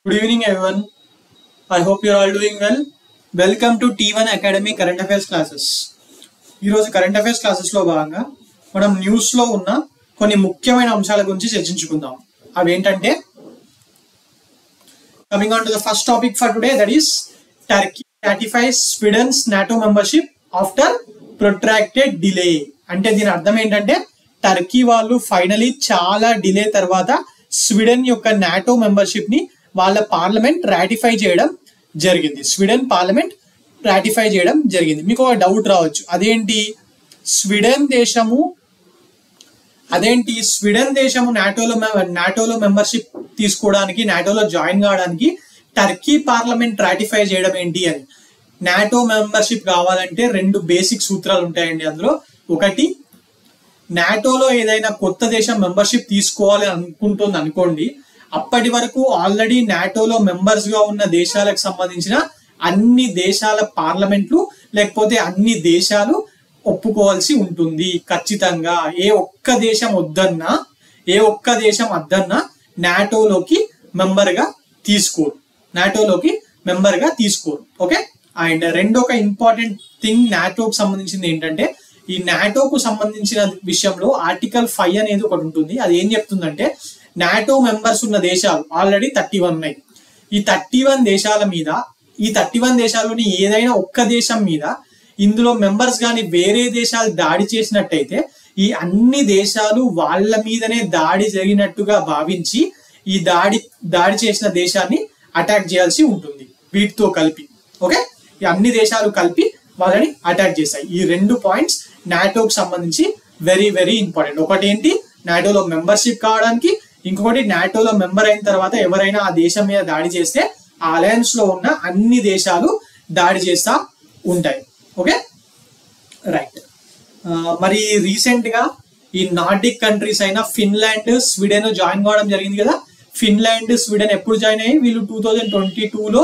Good evening, everyone. I hope you're all doing well. Welcome to T1 Academy Current Affairs classes. ఈరోజు current affairs క్లాసెస్లో భాగంగా మనం న్యూస్లో ఉన్న కొన్ని ముఖ్యమైన అంశాల గురించి చర్చించుకుందాం. అవి ఏంటంటే coming on to the first topic for today, that is Turkey ratifies Sweden's NATO membership after protracted delay. అంటే దీని అర్థం ఏంటంటే టర్కీ వాళ్ళు ఫైనలీ చాలా డిలే తర్వాత స్వీడన్ యొక్క నాటో మెంబర్షిప్ ని వాళ్ళ పార్లమెంట్ రాటిఫై చేయడం జరిగింది. స్వీడన్ పార్లమెంట్ రాటిఫై చేయడం జరిగింది. మీకు ఒక డౌట్ రావచ్చు, అదేంటి స్వీడన్ దేశము నాటోలో మెంబర్షిప్ తీసుకోవడానికి, నాటోలో జాయిన్ కావడానికి టర్కీ పార్లమెంట్ రాటిఫై చేయడం ఏంటి అని. నాటో మెంబర్షిప్ కావాలంటే రెండు బేసిక్ సూత్రాలు ఉంటాయండి. అందులో ఒకటి, నాటోలో ఏదైనా కొత్త దేశం మెంబర్షిప్ తీసుకోవాలి అనుకుంటుంది అనుకోండి, అప్పటి వరకు ఆల్రెడీ నాటోలో మెంబర్స్ గా ఉన్న దేశాలకు సంబంధించిన అన్ని దేశాల పార్లమెంట్లు లేకపోతే అన్ని దేశాలు ఒప్పుకోవాల్సి ఉంటుంది ఖచ్చితంగా. ఏ ఒక్క దేశం వద్దన్నా నాటోలోకి మెంబర్ గా తీసుకోరు. ఓకే. అండ్ రెండొక ఇంపార్టెంట్ థింగ్ నాటోకి సంబంధించింది ఏంటంటే, ఈ నాటోకు సంబంధించిన విషయంలో ఆర్టికల్ 5 అనేది ఒకటి ఉంటుంది. అది ఏం చెప్తుందంటే, నాటో మెంబర్స్ ఉన్న దేశాలు ఆల్రెడీ 31 ఉన్నాయి. ఈ 31 దేశాల్లోని ఏదైనా ఒక్క దేశం మీద ఇందులో మెంబర్స్ కానీ వేరే దేశాలు దాడి చేసినట్టయితే ఈ అన్ని దేశాలు వాళ్ళ మీదనే దాడి జరిగినట్టుగా భావించి ఈ దాడి చేసిన దేశాన్ని అటాక్ చేయాల్సి ఉంటుంది వీటితో కలిపి. ఓకే, ఈ అన్ని దేశాలు కలిపి వాళ్ళని అటాక్ చేశాయి. ఈ రెండు పాయింట్స్ నాటోకి సంబంధించి వెరీ వెరీ ఇంపార్టెంట్. ఒకటి ఏంటి, నాటోలో మెంబర్షిప్ కావడానికి, ఇంకొకటి నాటోలో మెంబర్ అయిన తర్వాత ఎవరైనా ఆ దేశం మీద దాడి చేస్తే ఆ అలయన్స్ లో ఉన్న అన్ని దేశాలు దాడి చేస్తా ఉంటాయి. Okay, right. మరి రీసెంట్ గా ఈ నార్డిక్ కంట్రీస్ అయిన ఫిన్లాండ్, స్వీడన్ జాయిన్ కావడం జరిగింది కదా. ఫిన్లాండ్, స్వీడన్ ఎప్పుడు జాయిన్ అయ్యి, వీళ్ళు 2022లో,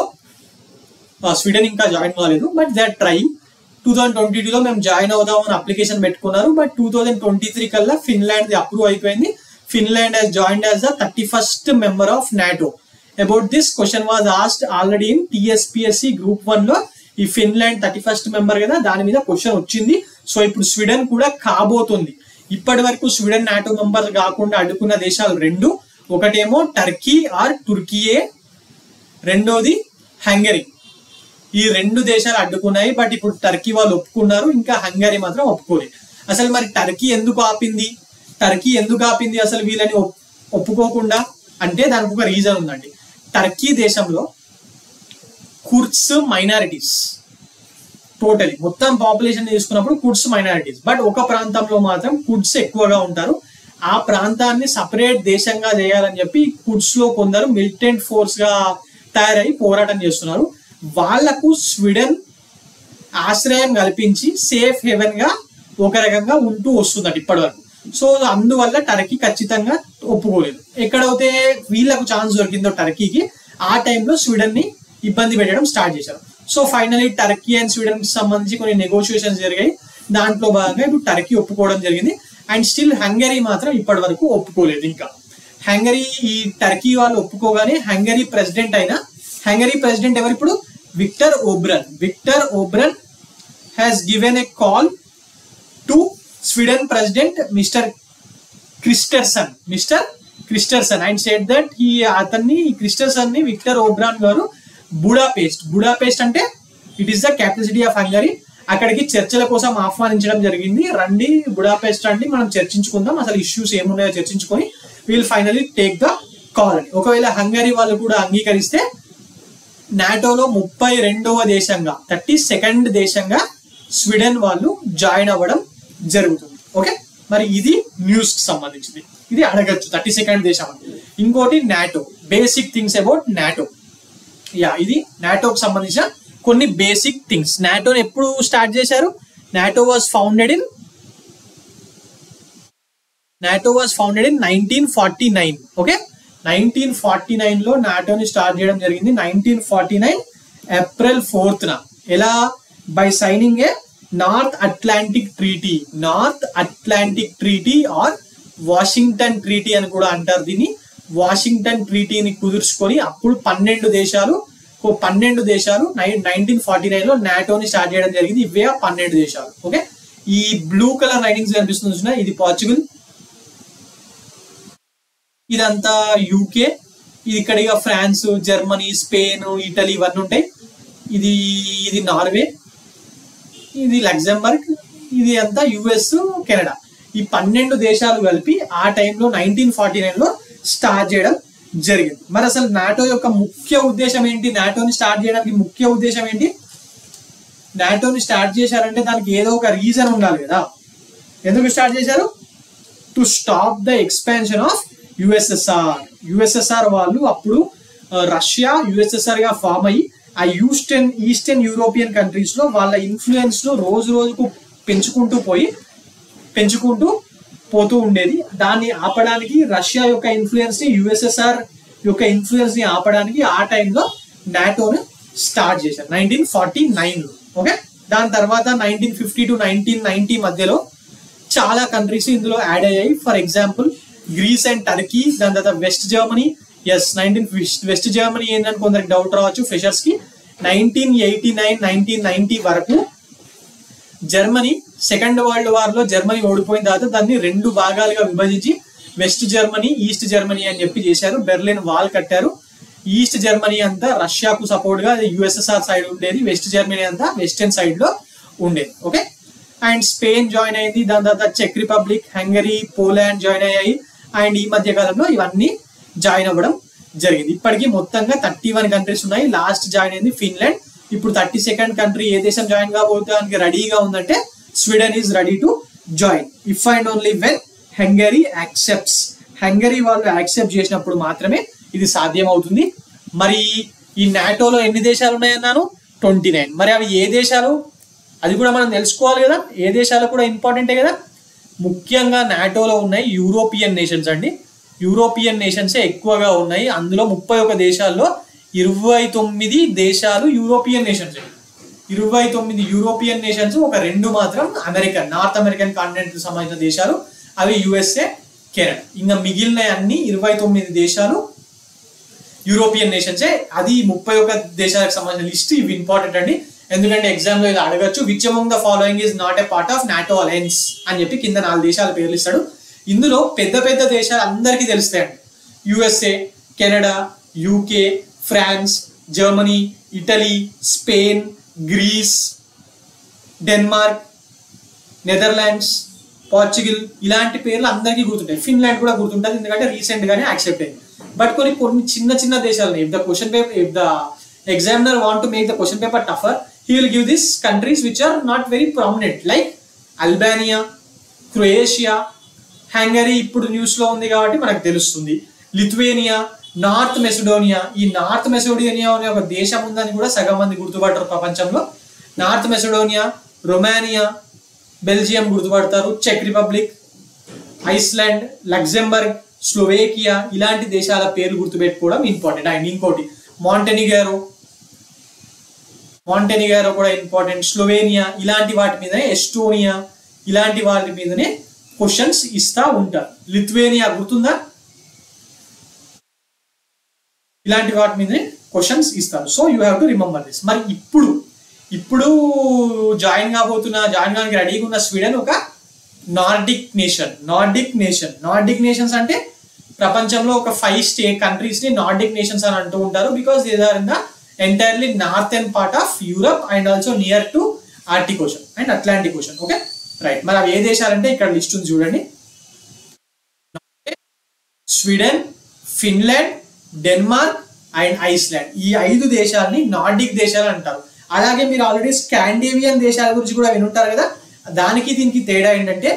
స్వీడన్ ఇంకా జాయిన్ కాలేదు బట్ దే ఆర్ ట్రైయింగ్. 2022లో మేము జాయిన్ అవుదామని అప్లికేషన్ పెట్టుకున్నారు. బట్ 2023 కల్లా ఫిన్లాండ్ అప్రూవ్ అయిపోయింది. Finland has joined as the 31st member of NATO. About this question was asked already in TSPSC Group 1 లో. ఈ ఫిన్లాండ్ 31st మెంబర్ కదా, దాని మీద క్వశ్చన్ వచ్చింది. సో ఇప్పుడు స్వీడన్ కూడా కాబోతుంది. ఇప్పటి వరకు స్వీడన్ నాటో మెంబర్ కాకుండా అడ్డుకున్న దేశాలు రెండు. ఒకటేమో టర్కీ ఆర్ తుర్కీయే, రెండోది హంగరీ. ఈ రెండు దేశాలు అడ్డుకున్నాయి. బట్ ఇప్పుడు టర్కీ వాళ్ళు ఒప్పుకున్నారు, ఇంకా హంగరీ మాత్రం ఒప్పుకోలేదు. అసలు మరి టర్కీ ఎందుకు ఆపింది అసలు వీళ్ళని ఒప్పుకోకుండా? అంటే దానికి ఒక రీజన్ ఉందండి. టర్కీ దేశంలో కుర్డ్స్ మైనారిటీస్, టోటలీ మొత్తం పాపులేషన్ తీసుకున్నప్పుడు కుర్డ్స్ మైనారిటీస్, బట్ ఒక ప్రాంతంలో మాత్రం కుర్డ్స్ ఎక్కువగా ఉంటారు. ఆ ప్రాంతాన్ని సపరేట్ దేశంగా చేయాలని చెప్పి కుర్డ్స్ లో కొందరు మిలిటెంట్ ఫోర్స్ గా తయారై పోరాటం చేస్తున్నారు. వాళ్లకు స్వీడన్ ఆశ్రయం కల్పించి సేఫ్ హెవెన్ గా ఒక రకంగా ఉంటూ వస్తుందట ఇప్పటి వరకు. సో అందువల్ల టర్కీ ఖచ్చితంగా ఒప్పుకోలేదు. ఎక్కడైతే వీళ్ళకు ఛాన్స్ దొరికిందో టర్కీకి, ఆ టైంలో స్వీడన్ ని ఇబ్బంది పెట్టడం స్టార్ట్ చేశారు. So finally Turkey and Sweden కి సంబంధించి కొన్ని నెగోషియేషన్స్ జరిగాయి. దాంట్లో భాగంగా ఇప్పుడు టర్కీ ఒప్పుకోవడం జరిగింది. అండ్ స్టిల్ హంగరీ మాత్రం ఇప్పటి వరకు ఒప్పుకోలేదు. ఇంకా హంగరీ, ఈ టర్కీ వాళ్ళు ఒప్పుకోగానే హంగరీ ప్రెసిడెంట్ ఎవరు ఇప్పుడు? విక్టర్ ఓబ్రన్ has given a call to Sweden President Mr. Kristersson and said that Kristersson ని విక్టర్ ఓబ్రాన్ గారు బుడాపెస్ట్ అంటే it is the capital city of Hungary, అక్కడికి చర్చల కోసం ఆహ్వానించడం జరిగింది. రండి బుడాపెస్ట్ రండి, మనం చర్చించుకుందాం, అసలు ఇష్యూస్ ఏమున్నాయో చర్చించుకొని we'll finally take the call అని. ఒకవేళ హంగరీ వాళ్ళు కూడా అంగీకరిస్తే నాటోలో 32వ దేశంగా, 32nd దేశంగా స్వీడన్ వాళ్ళు జాయిన్ అవ్వడం జరుగుతుంది. ఓకే, మరి ఇది న్యూస్ కి సంబంధించింది. ఇది అడగచ్చు 32nd దేశం. ఇంకోటి NATO, basic things about NATO. ఇది నాటోకి సంబంధించిన కొన్ని బేసిక్ థింగ్స్. నాటోని ఎప్పుడు స్టార్ట్ చేశారు? NATO was founded in 1949. Okay, 1949 లో నాటోని స్టార్ట్ చేయడం జరిగింది. 1949 ఏప్రిల్ 4th ఎలా? By signing a North Atlantic treaty or Washington treaty అని కూడా అంటారు దీన్ని. వాషింగ్టన్ ట్రీటీని కుదుర్చుకొని అప్పుడు 12 దేశాలు 1949లో నాటోని స్టార్ట్ చేయడం జరిగింది. ఇవే 12 దేశాలు. ఓకే, ఈ బ్లూ కలర్ లైనింగ్స్ కనిపిస్తుంది చూసినా, ఇది పోర్చుగల్, ఇదంతా యూకే, ఇది ఇక్కడ ఇక ఫ్రాన్స్, జర్మనీ, స్పెయిన్, ఇటలీ ఇవన్నీ ఉంటాయి. ఇది నార్వే, ఇది లగ్జంబర్గ్, ఇది అంతా యుఎస్, కెనడా. ఈ 12 దేశాలు కలిపి ఆ టైంలో 1949లో స్టార్ట్ చేయడం జరిగింది. మరి అసలు నాటో యొక్క ముఖ్య ఉద్దేశం ఏంటి? నాటోని స్టార్ట్ చేయడానికి ముఖ్య ఉద్దేశం ఏంటి? నాటోని స్టార్ట్ చేశారంటే దానికి ఏదో ఒక రీజన్ ఉండాలి కదా. ఎందుకు స్టార్ట్ చేశారు? To stop the expansion of USSR. USSR వాళ్ళు అప్పుడు రష్యా యుఎస్ఎస్ఆర్ గా ఫామ్ అయ్యి ఆ ఈస్టర్న్ యూరోపియన్ కంట్రీస్ లో వాళ్ళ ఇన్ఫ్లుయెన్స్ ను రోజు రోజుకు పెంచుకుంటూ పోతూ ఉండేది. దాన్ని ఆపడానికి రష్యా యొక్క ఇన్ఫ్లుయెన్స్ ని, యుఎస్ఎస్ఆర్ యొక్క ఇన్ఫ్లుయెన్స్ ని ఆపడానికి ఆ టైంలో నాటోని స్టార్ట్ చేశారు 1949లో. ఓకే, దాని తర్వాత 1950 to 1990 మధ్యలో చాలా కంట్రీస్ ఇందులో యాడ్ అయ్యాయి. For example grace and Turkey, దాని తర్వాత వెస్ట్ జర్మనీ. వెస్ట్ జర్మనీ ఏంటని కొందరికి డౌట్ రావచ్చు ఫ్రెషర్స్ కి. 1989-1990 వరకు జర్మనీ సెకండ్ వరల్డ్ వార్ లో జర్మనీ ఓడిపోయిన తర్వాత దాన్ని 2 భాగాలుగా విభజించి వెస్ట్ జర్మనీ, ఈస్ట్ జర్మనీ అని చెప్పి చేశారు. బెర్లిన్ వాల్ కట్టారు. ఈస్ట్ జర్మనీ అంతా రష్యాకు సపోర్ట్ గా యుఎస్ఎస్ఆర్ సైడ్ ఉండేది, వెస్ట్ జర్మనీ అంతా వెస్టర్న్ సైడ్ లో ఉండేది. ఓకే, అండ్ స్పెయిన్ జాయిన్ అయింది. దాని తర్వాత చెక్ రిపబ్లిక్, హంగరీ, పోలాండ్ జాయిన్ అయ్యాయి. అండ్ ఈ మధ్య కాలంలో ఇవన్నీ జాయిన్ అవ్వడం జరిగింది. ఇప్పటికీ మొత్తంగా 31 కంట్రీస్ ఉన్నాయి. లాస్ట్ జాయిన్ అయింది ఫిన్లాండ్. ఇప్పుడు 32nd కంట్రీ ఏ దేశం జాయిన్ కాబోతానికి రెడీగా ఉందంటే Sweden is ready to join if and only when Hungary accepts. Hungary వాళ్ళు యాక్సెప్ట్ చేసినప్పుడు మాత్రమే ఇది సాధ్యం అవుతుంది. మరి ఈ నాటోలో ఎన్ని దేశాలు ఉన్నాయన్నాను? 29. మరి అవి ఏ దేశాలు? అది కూడా మనం తెలుసుకోవాలి కదా. ఏ దేశాలు కూడా ఇంపార్టెంటే కదా. ముఖ్యంగా నాటోలో ఉన్నాయి యూరోపియన్ నేషన్స్ అండి. యూరోపియన్ నేషన్సే ఎక్కువగా ఉన్నాయి. అందులో 31 దేశాల్లో 29 దేశాలు యూరోపియన్ నేషన్స్. 29 యూరోపియన్ నేషన్స్, ఒక 2 మాత్రం నార్త్ అమెరికన్ కాంటినెంట్ కి సంబంధించిన దేశాలు, అవి యుఎస్ఏ, కెనడా. ఇంకా మిగిలిన అన్ని 29 దేశాలు యూరోపియన్ నేషన్సే. అది 31 దేశాలకు సంబంధించిన లిస్ట్. ఇవి ఇంపార్టెంట్ అండి, ఎందుకంటే ఎగ్జామ్ లో ఇలా అడగచ్చు. Which among the following is not a part of NATO alliance అని చెప్పి కింద 4 దేశాల పేర్లు ఇస్తాడు. ఇందులో పెద్ద పెద్ద దేశాలు అందరికీ తెలుస్తాయండి. USA, Canada, UK, France, Germany, Italy, Spain, Greece, Denmark, Netherlands, Portugal, ఇలాంటి పేర్లు అందరికీ గుర్తుంటాయి. ఫిన్లాండ్ కూడా గుర్తుంటుంది, ఎందుకంటే రీసెంట్ గానే యాక్సెప్ట్ అయింది. బట్ కొన్ని చిన్న దేశాలు ఉన్నాయి. If the examiner want to make the question paper tougher, he will give these countries which are not very prominent, like Albania, Croatia, Hungary ఇప్పుడు న్యూస్ లో ఉంది కాబట్టి మనకు తెలుస్తుంది. Lithuania, North Macedonia. ఈ నార్త్ మెసిడోనియా అనే ఒక దేశం ఉందని కూడా సగం మంది గుర్తుపడతారు ప్రపంచంలో. నార్త్ మెసిడోనియా, రొమానియా, బెల్జియం గుర్తుపడతారు, చెక్ రిపబ్లిక్, ఐస్లాండ్, లగ్జంబర్గ్, స్లోవేకియా, ఇలాంటి దేశాల పేర్లు గుర్తుపెట్టుకోవడం ఇంపార్టెంట్. అండ్ ఇంకోటి మాంటెనిగ్రో కూడా ఇంపార్టెంట్. స్లోవేనియా, ఇలాంటి వాటి మీదనే, ఎస్టోనియా, ఇలాంటి వాటి మీదనే క్వశ్చన్స్ ఇస్తా ఉంటారు. లిథువేనియా గుర్తుందా? ఇలాంటి వాటి మీదనే క్వశ్చన్స్ ఇస్తారు. So you have to remember this. మరి ఇప్పుడు జాయిన్ కావడానికి రెడీగా ఉన్న స్వీడన్ ఒక నార్డిక్ నేషన్స్ అంటే ప్రపంచంలో ఒక 5 కంట్రీస్ ని నార్డిక్ నేషన్స్ అని అంటూ ఉంటారు. Because these are in the entirely northern part of Europe and also near to Arctic Ocean and Atlantic Ocean. Okay, right. మరి అవి ఏ దేశాలంటే ఇక్కడ లిస్ట్ ఉంది చూడండి. Sweden, Finland, Denmark and Iceland. ఈ 5 దేశాలని నార్డిక్ దేశాలు అంటారు. అలాగే మీరు ఆల్రెడీ స్కాండినేవియన్ దేశాల గురించి కూడా వినుంటారు కదా. దానికి దీనికి తేడా ఏంటంటే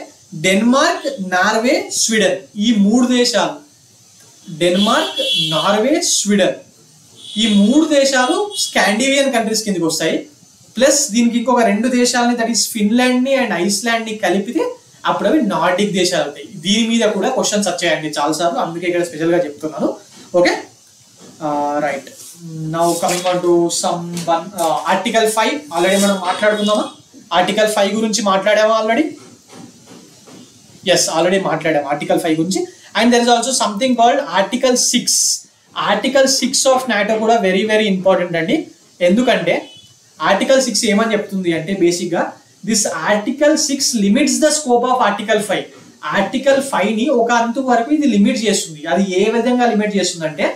డెన్మార్క్, నార్వే, స్వీడన్, ఈ 3 దేశాలు, డెన్మార్క్, నార్వే, స్వీడన్, ఈ 3 దేశాలు స్కాండినేవియన్ కంట్రీస్ కిందకి వస్తాయి. ప్లస్ దీనికి ఇంకొక 2 దేశాలని, దట్ ఈస్ ఫిన్లాండ్ ని అండ్ ఐస్లాండ్ ని కలిపితే అప్పుడు అవి నార్డిక్ దేశాలు అవుతాయి. దీని మీద కూడా క్వశ్చన్స్ వచ్చాయండి చాలాసార్లు, అందుకే ఇక్కడ స్పెషల్ గా చెప్తున్నాను. Okay, right. Now coming on to some one article 5. Already మనం మాట్లాడుకుందామా? ఆర్టికల్ 5 గురించి మాట్లాడామా ఆల్రెడీ? ఎస్, ఆల్రెడీ మాట్లాడాము ఆర్టికల్ 5 గురించి. And there is also something called article 6. Article 6 of NATO కూడా వెరీ వెరీ ఇంపార్టెంట్ అండి. ఎందుకంటే ఆర్టికల్ 6 ఏమని చెప్తుంది అంటే బేసిక్ గా this article 6 limits the scope of article 5. Article 5 ని ఒక అంతు వరకు ఇది లిమిట్ చేస్తుంది. అది ఏ విధంగా లిమిట్ చేస్తుంది అంటే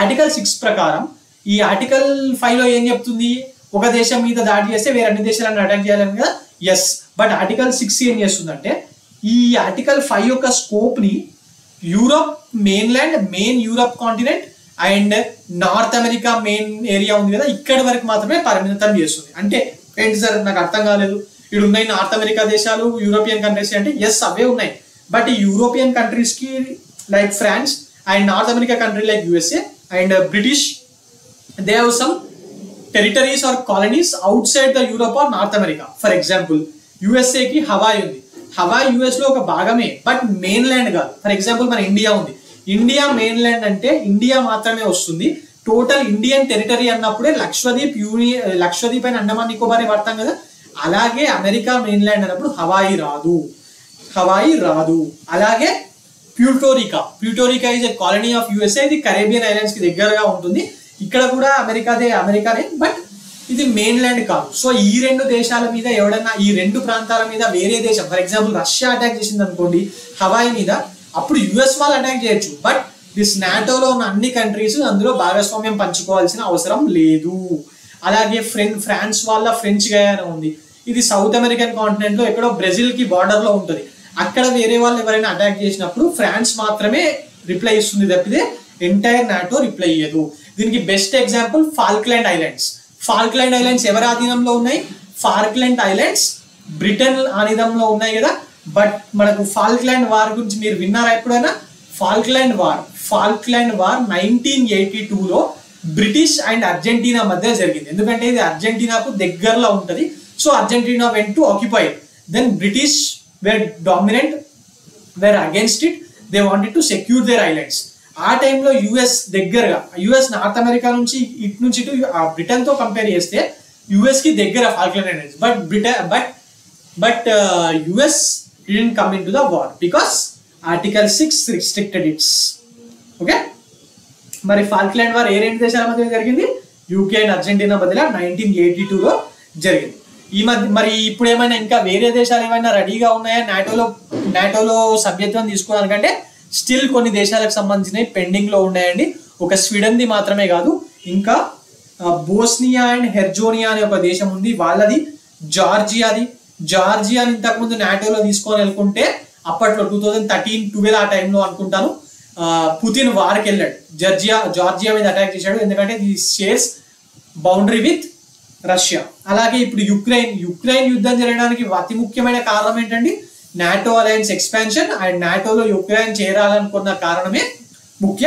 ఆర్టికల్ 6 ప్రకారం ఈ ఆర్టికల్ 5 లో ఏం చెప్తుంది, ఒక దేశం మీద దాడి చేస్తే వేరే అన్ని దేశాలను అటాక్ చేయాలని కదా. ఎస్, బట్ ఆర్టికల్ 6 ఏం చేస్తుందంటే ఈ ఆర్టికల్ 5 యొక్క స్కోప్ ని Europe mainland, main Europe continent and North America main area ఉంది కదా, ఇక్కడ వరకు మాత్రమే పరిమితం చేస్తుంది. అంటే ఏంటి సార్, నాకు అర్థం కాలేదు. ఇక్కడ ఉన్నాయి నార్త్ అమెరికా దేశాలు, యూరోపియన్ కంట్రీస్ అంటే ఎస్ అవే ఉన్నాయి. బట్ ఈ యూరోపియన్ కంట్రీస్ కి like France and North America country like USA and British, they have some territories or colonies outside the Europe or North America. For example USA కి Hawaii ఉంది. Hawaii US లో ఒక భాగమే, but mainland కాదు. For example మన India ఉంది. India mainland అంటే India మాత్రమే వస్తుంది. టోటల్ ఇండియన్ టెరిటరీ అన్నప్పుడే లక్షద్వీప్ అండ్ అండమాన్ నికోబార్ పడతాం కదా. అలాగే అమెరికా మెయిన్ ల్యాండ్ అన్నప్పుడు హవాయి రాదు. అలాగే ప్యూటోరికా is a colony of USA. ఇది కరేబియన్ ఐలాండ్స్ కి దగ్గరగా ఉంటుంది. ఇక్కడ కూడా అమెరికానే, బట్ ఇది మెయిన్ ల్యాండ్ కాదు. సో ఈ రెండు దేశాల మీద ఎవడన్నా, ఈ రెండు ప్రాంతాల మీద వేరే దేశం, ఫర్ ఎగ్జాంపుల్ రష్యా అటాక్ చేసింది అనుకోండి హవాయి మీద, అప్పుడు యుఎస్ వాళ్ళు అటాక్ చేయొచ్చు. బట్ దిస్ నాటోలో ఉన్న అన్ని కంట్రీస్ అందులో భాగస్వామ్యం పంచుకోవాల్సిన అవసరం లేదు. అలాగే ఫ్రాన్స్ వాళ్ళ ఫ్రెంచ్ గయానా ఉంది. ఇది సౌత్ అమెరికన్ కాంటినెంట్ లో ఎక్కడో బ్రెజిల్ కి బార్డర్ లో ఉంటుంది. అక్కడ వేరే వాళ్ళు ఎవరైనా అటాక్ చేసినప్పుడు ఫ్రాన్స్ మాత్రమే రిప్లై ఇస్తుంది తప్పితే ఎంటైర్ నాటో రిప్లై ఇయ్యదు. దీనికి బెస్ట్ ఎగ్జాంపుల్ ఫాల్క్లాండ్ ఐలాండ్స్ ఎవరి ఆధీనంలో ఉన్నాయి? ఫాల్క్లాండ్ ఐలాండ్స్ బ్రిటన్ ఆధీనంలో ఉన్నాయి కదా. బట్ మనకు ఫాల్క్లాండ్ వార్ గురించి మీరు విన్నారా ఎప్పుడైనా? ఫాల్క్లాండ్ వార్ 1982లో బ్రిటిష్ అండ్ అర్జెంటీనా మధ్య జరిగింది. ఎందుకంటే ఇది అర్జెంటీనాకు దగ్గరలో ఉంటుంది. So Argentina went to occupy. Then British were dominant, were against it. They wanted to secure their islands. ఆ టైంలో యుఎస్ దగ్గరగా, యుఎస్ నార్త్ అమెరికా నుంచి ఇటు నుంచి ఇటు బ్రిటన్ తో కంపేర్ చేస్తే యుఎస్ కి దగ్గర Falkland Islands. But US didn't come into the war because Article 6 restricted it. Okay, మరి ఫాల్క్లాండ్ వార్ ఏ రెండు దేశాల మధ్య జరిగింది? యూకే అండ్ అర్జెంటీనా మధ్యలో 1982లో జరిగింది. ఈ మధ్య మరి ఇప్పుడు ఏమైనా ఇంకా వేరే దేశాలు ఏమైనా రెడీగా ఉన్నాయా నాటోలో సభ్యత్వం తీసుకోవడానికంటే? స్టిల్ కొన్ని దేశాలకు సంబంధించినవి పెండింగ్ లో ఉన్నాయండి. ఒక స్వీడన్ది మాత్రమే కాదు, ఇంకా బోస్నియా అండ్ హెర్జోనియా అనే ఒక దేశం ఉంది, వాళ్ళది. జార్జియాని ఇంతకుముందు నాటోలో తీసుకొని వెళ్ళుకుంటే అప్పట్లో 2013-12 ఆ టైంలో అనుకుంటాను పుతిన్ వార్కి వెళ్ళాడు. జార్జియా మీద అటాక్ చేశాడు. ఎందుకంటే ఇది షేర్స్ బౌండరీ విత్ రష్యా. అలాగే ఇప్పుడు యుక్రెయిన్ యుద్ధం జరగడానికి అతి ముఖ్యమైన కారణం ఏంటండి? నాటో అలయన్స్ ఎక్స్పాన్షన్ అండ్ నాటోలో యుక్రెయిన్ చేరాలనుకున్న కారణమే ముఖ్య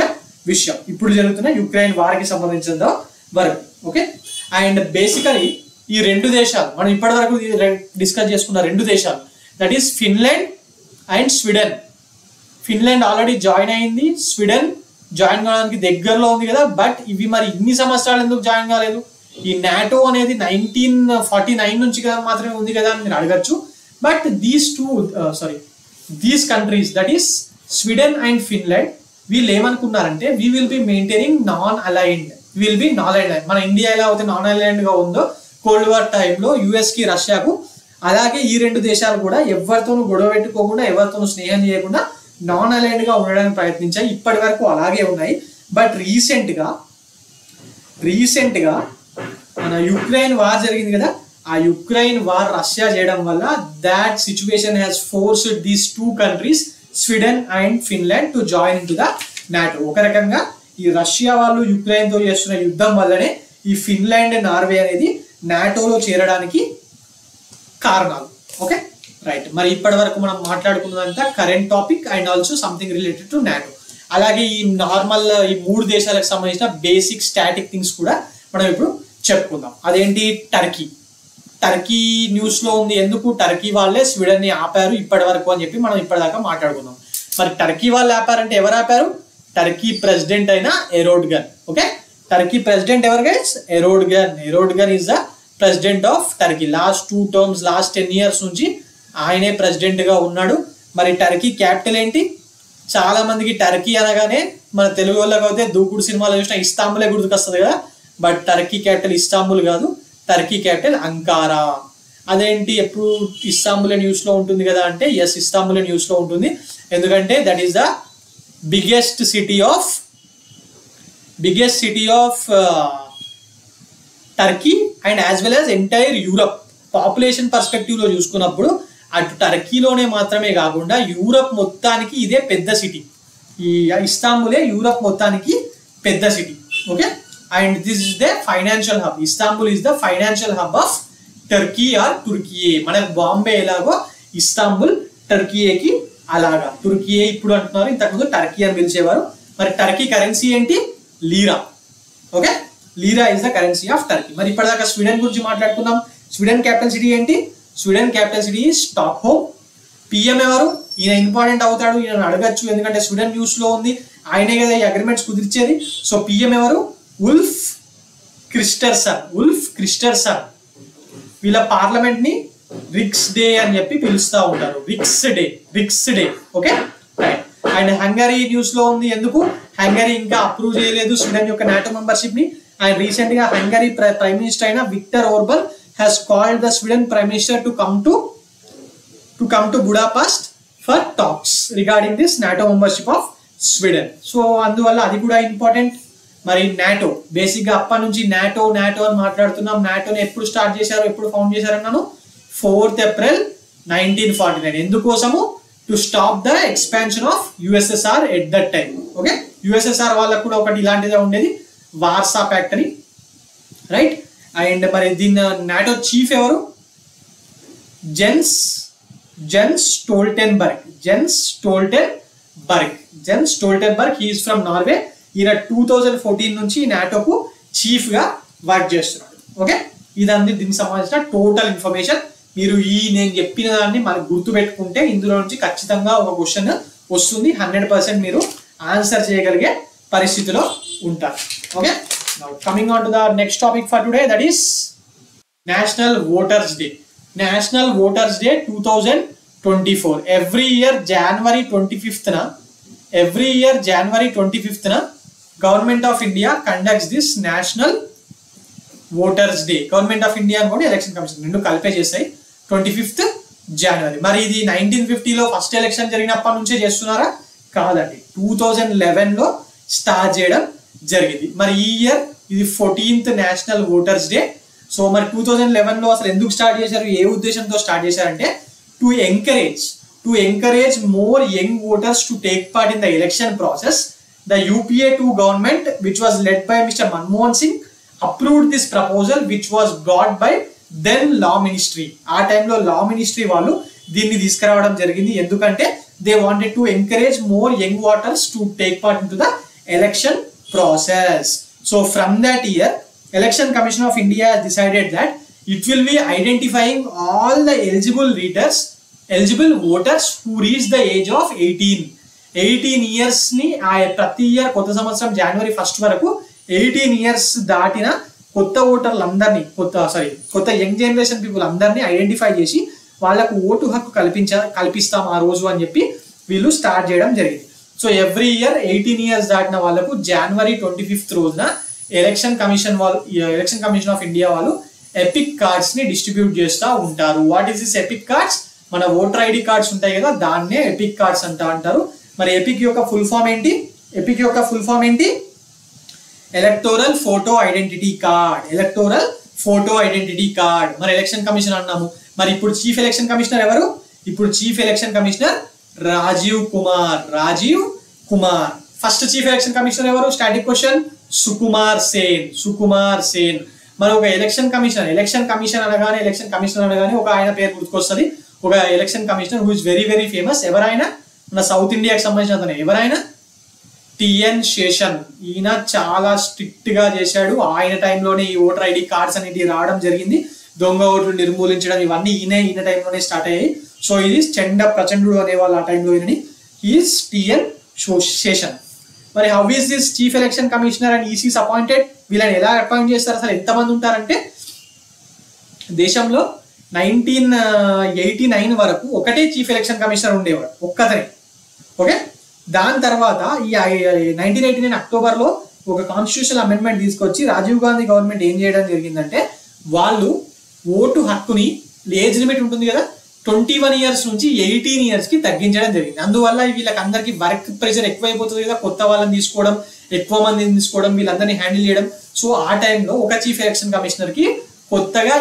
విషయం ఇప్పుడు జరుగుతున్న యుక్రెయిన్ వార్కి సంబంధించిన వరకు. ఓకే, అండ్ బేసికలీ ఈ రెండు దేశాలు మనం ఇప్పటి వరకు డిస్కస్ చేసుకున్న రెండు దేశాలు, that is Finland and Sweden. Finland already join అయింది, స్వీడన్ జాయిన్ కావడానికి దగ్గరలో ఉంది కదా. బట్ ఇవి మరి ఇన్ని సంవత్సరాలు ఎందుకు జాయిన్ కాలేదు? ఈ నాటో అనేది 1949 నుంచి కదా మాత్రమే ఉంది కదా అని మీరు అడగచ్చు. But these countries, that is Sweden and Finland, వీళ్ళు ఏమనుకున్నారంటే we will be maintaining non aligned. మన ఇండియా ఎలా అయితే నాన్ అలైన్డ్ గా ఉందో కోల్డ్ వార్ టైంలో యుఎస్ కి రష్యాకు, అలాగే ఈ రెండు దేశాలు కూడా ఎవరితోనూ గొడవ పెట్టుకోకుండా, ఎవరితోనూ స్నేహం చేయకుండా నాన్ అలైన్డ్ గా ఉండడానికి ప్రయత్నించాయి. ఇప్పటి వరకు అలాగే ఉన్నాయి. బట్ రీసెంట్ గా మన యుక్రెయిన్ వార్ జరిగింది కదా, ఆ యుక్రెయిన్ వార్ రష్యా చేయడం వల్ల that situation has forced these two countries Sweden and Finland to join in to the NATO. ఒక రకంగా ఈ రష్యా వాళ్ళు యుక్రెయిన్ తో చేస్తున్న యుద్ధం వల్లనే ఈ ఫిన్లాండ్ నార్వే అనేది నాటోలో చేరడానికి కారణాలు. Okay, right. మరి ఇప్పటి వరకు మనం మాట్లాడుకున్నదంతా current topic and also something related to NATO. అలాగే ఈ నార్మల్ ఈ మూడు దేశాలకు సంబంధించిన బేసిక్ స్టాటిక్ థింగ్స్ కూడా మనం ఇప్పుడు చెప్పుకుందాం. అదేంటి? టర్కీ న్యూస్ లో ఉంది. ఎందుకు? టర్కీ వాళ్ళే స్వీడన్ ని ఆపారు ఇప్పటి వరకు అని చెప్పి మనం ఇప్పటిదాకా మాట్లాడుకుందాం. మరి టర్కీ వాళ్ళు ఆపారంటే ఎవరు ఆపారు? టర్కీ ప్రెసిడెంట్ అయిన ఎరోడ్గన్. ఓకే, టర్కీ ప్రెసిడెంట్ ఎవరు guys? Erdogan is the president of Turkey. Last 2 terms, last 10 years నుంచి ఆయనే ప్రెసిడెంట్ గా ఉన్నాడు. మరి టర్కీ క్యాపిటల్ ఏంటి? చాలా మందికి టర్కీ అనగానే మన తెలుగు వాళ్ళకి అయితే దూకుడు సినిమాలో చూసిన ఇస్తాంబులే గుర్తుకొస్తుంది కదా, బట్ టర్కీ క్యాపిటల్ ఇస్తాంబుల్ కాదు, టర్కీ క్యాపిటల్ అంకారా. అదేంటి ఎప్పుడు ఇస్తాంబుల్ న్యూస్ లో ఉంటుంది కదా అంటే, ఎస్ ఇస్తాంబుల్ న్యూస్ లో ఉంటుంది, ఎందుకంటే that is the biggest city of Turkey and as well as entire Europe. Population perspective లో చూసుకున్నప్పుడు అటు టర్కీలోనే మాత్రమే కాకుండా యూరప్ మొత్తానికి ఇదే పెద్ద సిటీ. ఈ ఇస్తాంబులే యూరప్ మొత్తానికి పెద్ద city. Okay, and this is the financial hub. Istanbul is the financial hub of Turkey or Turkiye. మనకు బాంబే ఎలాగో ఇస్తాంబుల్ టర్కీయేకి అలాగా. తుర్కీయే ఇప్పుడు అంటున్నారు, ఇంతకుముందు టర్కీ అని పిలిచేవారు. మరి టర్కీ కరెన్సీ ఏంటి? లీరా. Okay, లీరా is the currency of Turkey. మరి ఇప్పటిదాకా స్వీడన్ గురించి మాట్లాడుకున్నాం. స్వీడన్ క్యాపిటల్ సిటీ ఏంటి? Sweden capital city Stockholm. PM ఎవరు? ఈయన ఇంపార్టెంట్ అవుతాడు, ఈయన అడగచ్చు, ఎందుకంటే స్వీడన్ న్యూస్ లో ఉంది, ఆయనే కదా ఈ అగ్రిమెంట్స్ కుదిర్చేది. సో పిఎం ఎవరు? Ulf Kristersson. వీళ్ళ పార్లమెంట్ ని రిక్స్ డే అని చెప్పి పిలుస్తూ ఉంటారు. Riksdag. Okay, right. And Hungary news లో ఉంది. ఎందుకు? హంగరీ ఇంకా అప్రూవ్ చేయలేదు స్వీడన్ యొక్క నాటో మెంబర్షిప్ ని. అండ్ రీసెంట్ గా హంగరీ ప్రైమ్ మినిస్టర్ అయిన Viktor Orban has called the Sweden Prime Minister to come to Budapest for talks regarding this NATO membership of Sweden. So అందువల్ల అది కూడా important. మరి NATO basic గా అప్పటి నుంచి నాటో అని మాట్లాడుతున్నాం. నాటోని ఎప్పుడు స్టార్ట్ చేశారు, ఎప్పుడు ఫౌండ్ చేశారన్నాను? 4th April 1949. ఎందుకోసము? To stop the expansion of USSR at that time. Okay, USSR వాళ్ళకు కూడా ఒకటి ఇలాంటిదే ఉండేది, వార్సా ప్యాక్ట్ అని, రైట్. అండ్ మరి దీని నాటో చీఫ్ ఎవరు? Jens Stoltenberg. He's from Norway. ఈయన 2014 నుంచి నాటోకు చీఫ్ గా వర్క్ చేస్తున్నాడు. ఓకే, ఇదంతా దీనికి సంబంధించిన టోటల్ ఇన్ఫర్మేషన్. మీరు నేను చెప్పిన దాన్ని మనకు గుర్తు పెట్టుకుంటే ఇందులో నుంచి ఖచ్చితంగా ఒక క్వశ్చన్ వస్తుంది. 100% మీరు ఆన్సర్ చేయగలిగే పరిస్థితిలో ఉంటారు. Okay, now coming on to the next topic for today, that is National Voters Day. 2024. Every year January 25th na Government of India conducts this National Voters Day. Government of India and Election Commission రెండు కలిపే చేస్తాయి 25th January. మరి ఇది 1950లో first election జరిగినప్పటి నుంచే చేస్తున్నారా? కాదండి, 2011లో start చేయడం జరిగింది. మరి ఈ ఇయర్ ఇది 14th national voters day. So మరి 2011లో అసలు ఎందుకు స్టార్ట్ చేశారు, ఏ ఉద్దేశంతో స్టార్ట్ చేశారంటే to encourage more young voters to take part in the election process. The UPA 2 government which was led by mister Manmohan Singh approved this proposal which was brought by then law ministry. ఆ టైంలో law ministry వాళ్ళు దీన్ని తీసుకురావడం జరిగింది. ఎందుకంటే they wanted to encourage more young voters to take part in to the election process. So from that year, Election Commission of India has decided that it will be identifying all the eligible voters who reach the age of 18 years ni ప్రతి year కొత్త సంవత్సరం January 1st వరకు 18 years దాటిన కొత్త ఓటర్లందరినీ కొత్త young generation people అందరినీ identify చేసి వాళ్ళకు ఓటు హక్కు కల్పిస్తాం ఆ రోజు అని చెప్పి వీళ్ళు స్టార్ట్ చేయడం జరిగింది. సో ఎవ్రీ ఇయర్ 18 years దాటిన వాళ్ళకు January 25th రోజున ఎలక్షన్ కమిషన్ ఆఫ్ ఇండియా వాళ్ళు ఎపిక్ కార్డ్స్ ని డిస్ట్రిబ్యూట్ చేస్తూ ఉంటారు. What is this EPIC cards? మన ఓటర్ ఐడి కార్డ్స్ ఉంటాయి కదా, దాన్నే ఎపిక్ కార్డ్స్ అంటారు. మరి ఎపిక్ యొక్క ఫుల్ ఫామ్ ఏంటి? Electoral photo identity card. మరి ఎలక్షన్ కమిషన్ అన్నాము. మరి ఇప్పుడు చీఫ్ ఎలక్షన్ కమిషనర్ ఎవరు? Rajiv Kumar. First chief election commissioner ఎవరు? Static question. సుకుమార్ సేన్. మరి ఒక ఎలక్షన్ కమిషన్ అనగానే ఒక ఆయన పేరు గుర్తుకొస్తుంది. ఒక election commissioner who is very very famous. ఎవరైనా మన సౌత్ ఇండియాకి సంబంధించిన అతను. ఎవరైనా? టిఎన్ శేషన్. ఈయన చాలా స్ట్రిక్ట్ గా చేశాడు. ఆయన టైంలోనే ఈ ఓటర్ ఐడి కార్డ్స్ అనేది రావడం జరిగింది. దొంగ ఓట్లు నిర్మూలించడం ఇవన్నీ ఈయన టైంలోనే స్టార్ట్ అయ్యాయి. సో ఇది ప్రచండు అనేవాళ్ళు ఆ టైంలో. Is T N Seshan. మరి how is this chief election commissioner and ECs appointed? వీళ్ళని ఎలా అపాయింట్ చేస్తారు? అసలు ఎంతమంది ఉంటారంటే దేశంలో 1989 వరకు ఒకటే చీఫ్ ఎలక్షన్ కమిషనర్ ఉండేవాడు, ఒక్కతనే. ఓకే, దాని తర్వాత ఈ 1989 అక్టోబర్లో ఒక కాన్స్టిట్యూషనల్ అమెండ్మెంట్ తీసుకొచ్చి రాజీవ్ గాంధీ గవర్నమెంట్ ఏం చేయడం జరిగిందంటే వాళ్ళు ఓటు హక్కుని ఏజ్ లిమిట్ ఉంటుంది కదా 21 ఇయర్స్ నుంచి 18 ఇయర్స్ కి తగ్గించడం జరిగింది. అందువల్ల వీళ్ళకందరికీ వర్క్ ప్రెషర్ ఎక్కువైపోతుంది కదా, కొత్త వాళ్ళని తీసుకోవడం, ఎక్కువ మందిని తీసుకోవడం, వీళ్ళందరినీ హ్యాండిల్ చేయడం. సో ఆ టైంలో ఒక చీఫ్ ఎలక్షన్ కమిషనర్ కి కొత్తగా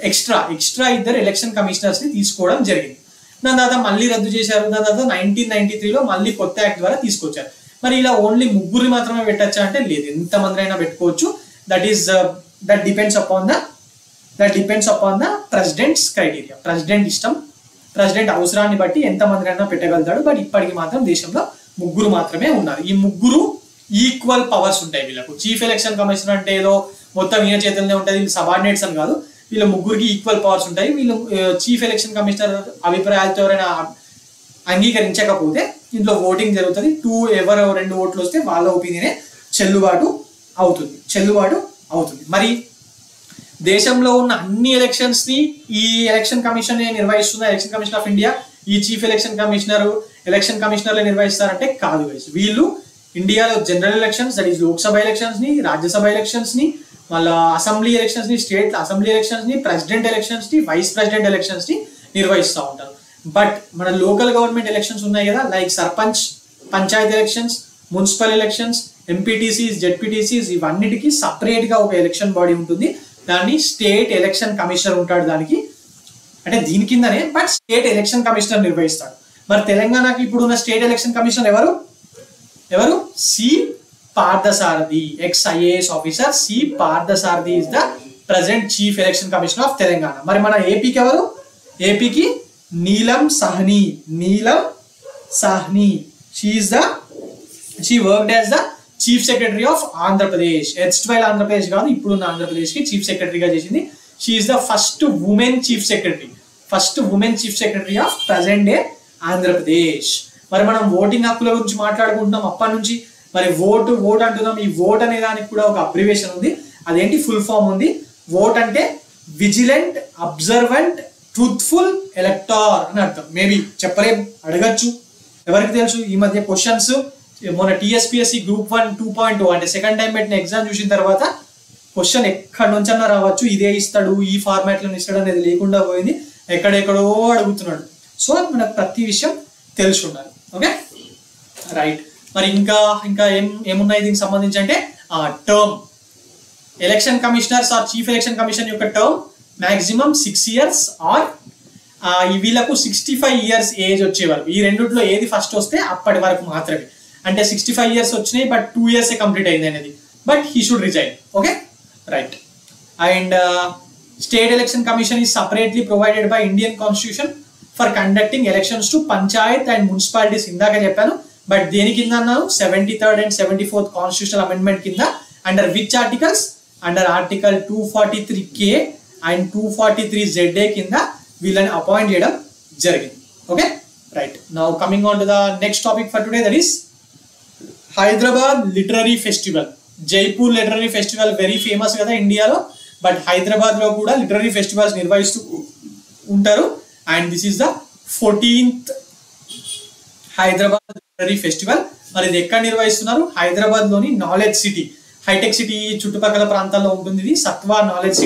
ఎక్స్ట్రా ఇద్దరు ఎలక్షన్ కమిషనర్స్ ని తీసుకోవడం జరిగింది. దాని తర్వాత మళ్ళీ రద్దు చేశారు. దాని తర్వాత 1993లో మళ్ళీ కొత్త యాక్ట్ ద్వారా తీసుకొచ్చారు. మరి ఇలా ఓన్లీ ముగ్గురిని మాత్రమే పెట్టచ్చా అంటే లేదు, ఎంతమంది అయినా పెట్టుకోవచ్చు. That depends upon the president's criteria. President ఇష్టం, ప్రెసిడెంట్ అవసరాన్ని బట్టి ఎంతమంది అయినా పెట్టగలుగుతాడు. బట్ ఇప్పటికి మాత్రం దేశంలో ముగ్గురు మాత్రమే ఉన్నారు. ఈ ముగ్గురు ఈక్వల్ పవర్స్ ఉంటాయి వీళ్ళకు. చీఫ్ ఎలక్షన్ కమిషనర్ అంటే ఏదో మొత్తం ఈయన చేతుల్లోనే ఉంటుంది, వీళ్ళు సబార్డినేట్స్ అని కాదు. వీళ్ళ ముగ్గురికి ఈక్వల్ పవర్స్ ఉంటాయి. వీళ్ళు చీఫ్ ఎలక్షన్ కమిషనర్ అభిప్రాయాలతో ఎవరైనా అంగీకరించకపోతే ఇంట్లో ఓటింగ్ జరుగుతుంది. ఎవరు 2 ఓట్లు వస్తే వాళ్ళ ఒపీనియనే చెల్లుబాటు అవుతుంది. మరి దేశంలో ఉన్న అన్ని ఎలక్షన్స్ ని ఈ ఎలక్షన్ కమిషన్ నిర్వహిస్తున్న ఎలక్షన్ కమిషన్ ఆఫ్ ఇండియా, ఈ చీఫ్ ఎలక్షన్ కమిషనర్లు నిర్వహిస్తారంటే కాదు. వీళ్ళు ఇండియాలో general elections, that is Lok Sabha elections ని, రాజ్యసభ ఎలక్షన్స్ ని, మళ్ళీ అసెంబ్లీ ఎలక్షన్స్ ని, స్టేట్ అసెంబ్లీ ఎలక్షన్స్ ని, ప్రెసిడెంట్ ఎలక్షన్స్ ని, వైస్ ప్రెసిడెంట్ ఎలక్షన్స్ ని నిర్వహిస్తూ ఉంటారు. బట్ మన లోకల్ గవర్నమెంట్ ఎలక్షన్స్ ఉన్నాయి కదా, like sarpanch, Panchayat elections, municipal elections, MPTCs, ZPTCs, ఇవన్నిటికీ సపరేట్ గా ఒక ఎలక్షన్ బాడీ ఉంటుంది. దాన్ని స్టేట్ ఎలక్షన్ కమిషనర్ ఉంటాడు. దానికి అంటే దీని కిందనే, బట్ స్టేట్ ఎలక్షన్ కమిషనర్ నిర్వహిస్తాడు. మరి తెలంగాణకి ఇప్పుడున్న స్టేట్ ఎలక్షన్ కమిషనర్ ఎవరు? C Parthasarathi, ex-IAS officer C Parthasarathi is the present chief election commissioner of Telangana. మరి మన ఏపీకి ఎవరు? ఏపీకి Neelam Sahni. She worked as the chief secretary of Andhra Pradesh. Erstwhile Andhra Pradesh కాదు, ఇప్పుడున్న ఆంధ్రప్రదేశ్ కి చీఫ్ సెక్రటరీగా చేసింది. She is the first women chief secretary of present day Andhra Pradesh. మరి మనం ఓటింగ్ హక్కుల గురించి మాట్లాడుకుంటున్నాం అప్పటి నుంచి. మరి ఓటు అంటున్నాం. ఈ ఓట్ అనే దానికి కూడా ఒక అబ్రివేషన్ ఉంది. అదేంటి? ఫుల్ ఫామ్ ఉంది. ఓట్ అంటే విజిలెంట్, అబ్జర్వెంట్, ట్రూత్ఫుల్ ఎలక్టార్ అని అర్థం. మేబీ చెప్పలేం, అడగచ్చు, ఎవరికి తెలుసు. ఈ మధ్య క్వశ్చన్స్ మన TSPSC Group 1 2.0 అంటే సెకండ్ టైం పెట్టిన ఎగ్జామ్ చూసిన తర్వాత క్వశ్చన్ ఎక్కడి నుంచన్నా రావచ్చు, ఇదే ఇస్తాడు, ఈ ఫార్మాట్ లో ఇస్తాడు అనేది లేకుండా పోయింది. ఎక్కడెక్కడో అడుగుతున్నాడు. సో మనకు ప్రతి విషయం తెలిసి ఉండాలి. Okay, right. మరి ఇంకా ఏమున్నాయి దీనికి సంబంధించి అంటే term. Election commissioners or chief election commission యొక్క టర్మ్ మాక్సిమం 6 years ఆర్ వీళ్ళకు 65 years ఏజ్ వచ్చే వరకు. ఈ రెండిట్లో ఏది ఫస్ట్ వస్తే అప్పటి వరకు మాత్రమే. అంటే 65 years వచ్చినాయి, బట్ 2 years కంప్లీట్ అయింది అనేది. But he should resign. Okay, right. And state election commission is separately provided by Indian constitution for conducting elections to panchayat and municipalities. ఇందాక చెప్పాను. బట్ దేని కింద అన్నారు? 73rd and 74th constitutional amendment కింద. Under which articles? Under article 243K and 243ZA కింద వీళ్ళని appoint చేయడం జరిగింది. Okay, right. Now coming on to the next topic for today, that is Hyderabad literary festival. Jaipur literary festival very famous కదా ఇండియాలో. But Hyderabad లో కూడా literary festivals నిర్వహిస్తూ ఉంటారు. And this is the 14th Hyderabad literary festival. మరి ఇది ఎక్కడ నిర్వహిస్తున్నారు? హైదరాబాద్ లోని నాలెడ్జ్ సిటీ, హైటెక్ సిటీ చుట్టుపక్కల ప్రాంతాల్లో ఉంటుంది. ఇది సత్వా నాలెడ్జ్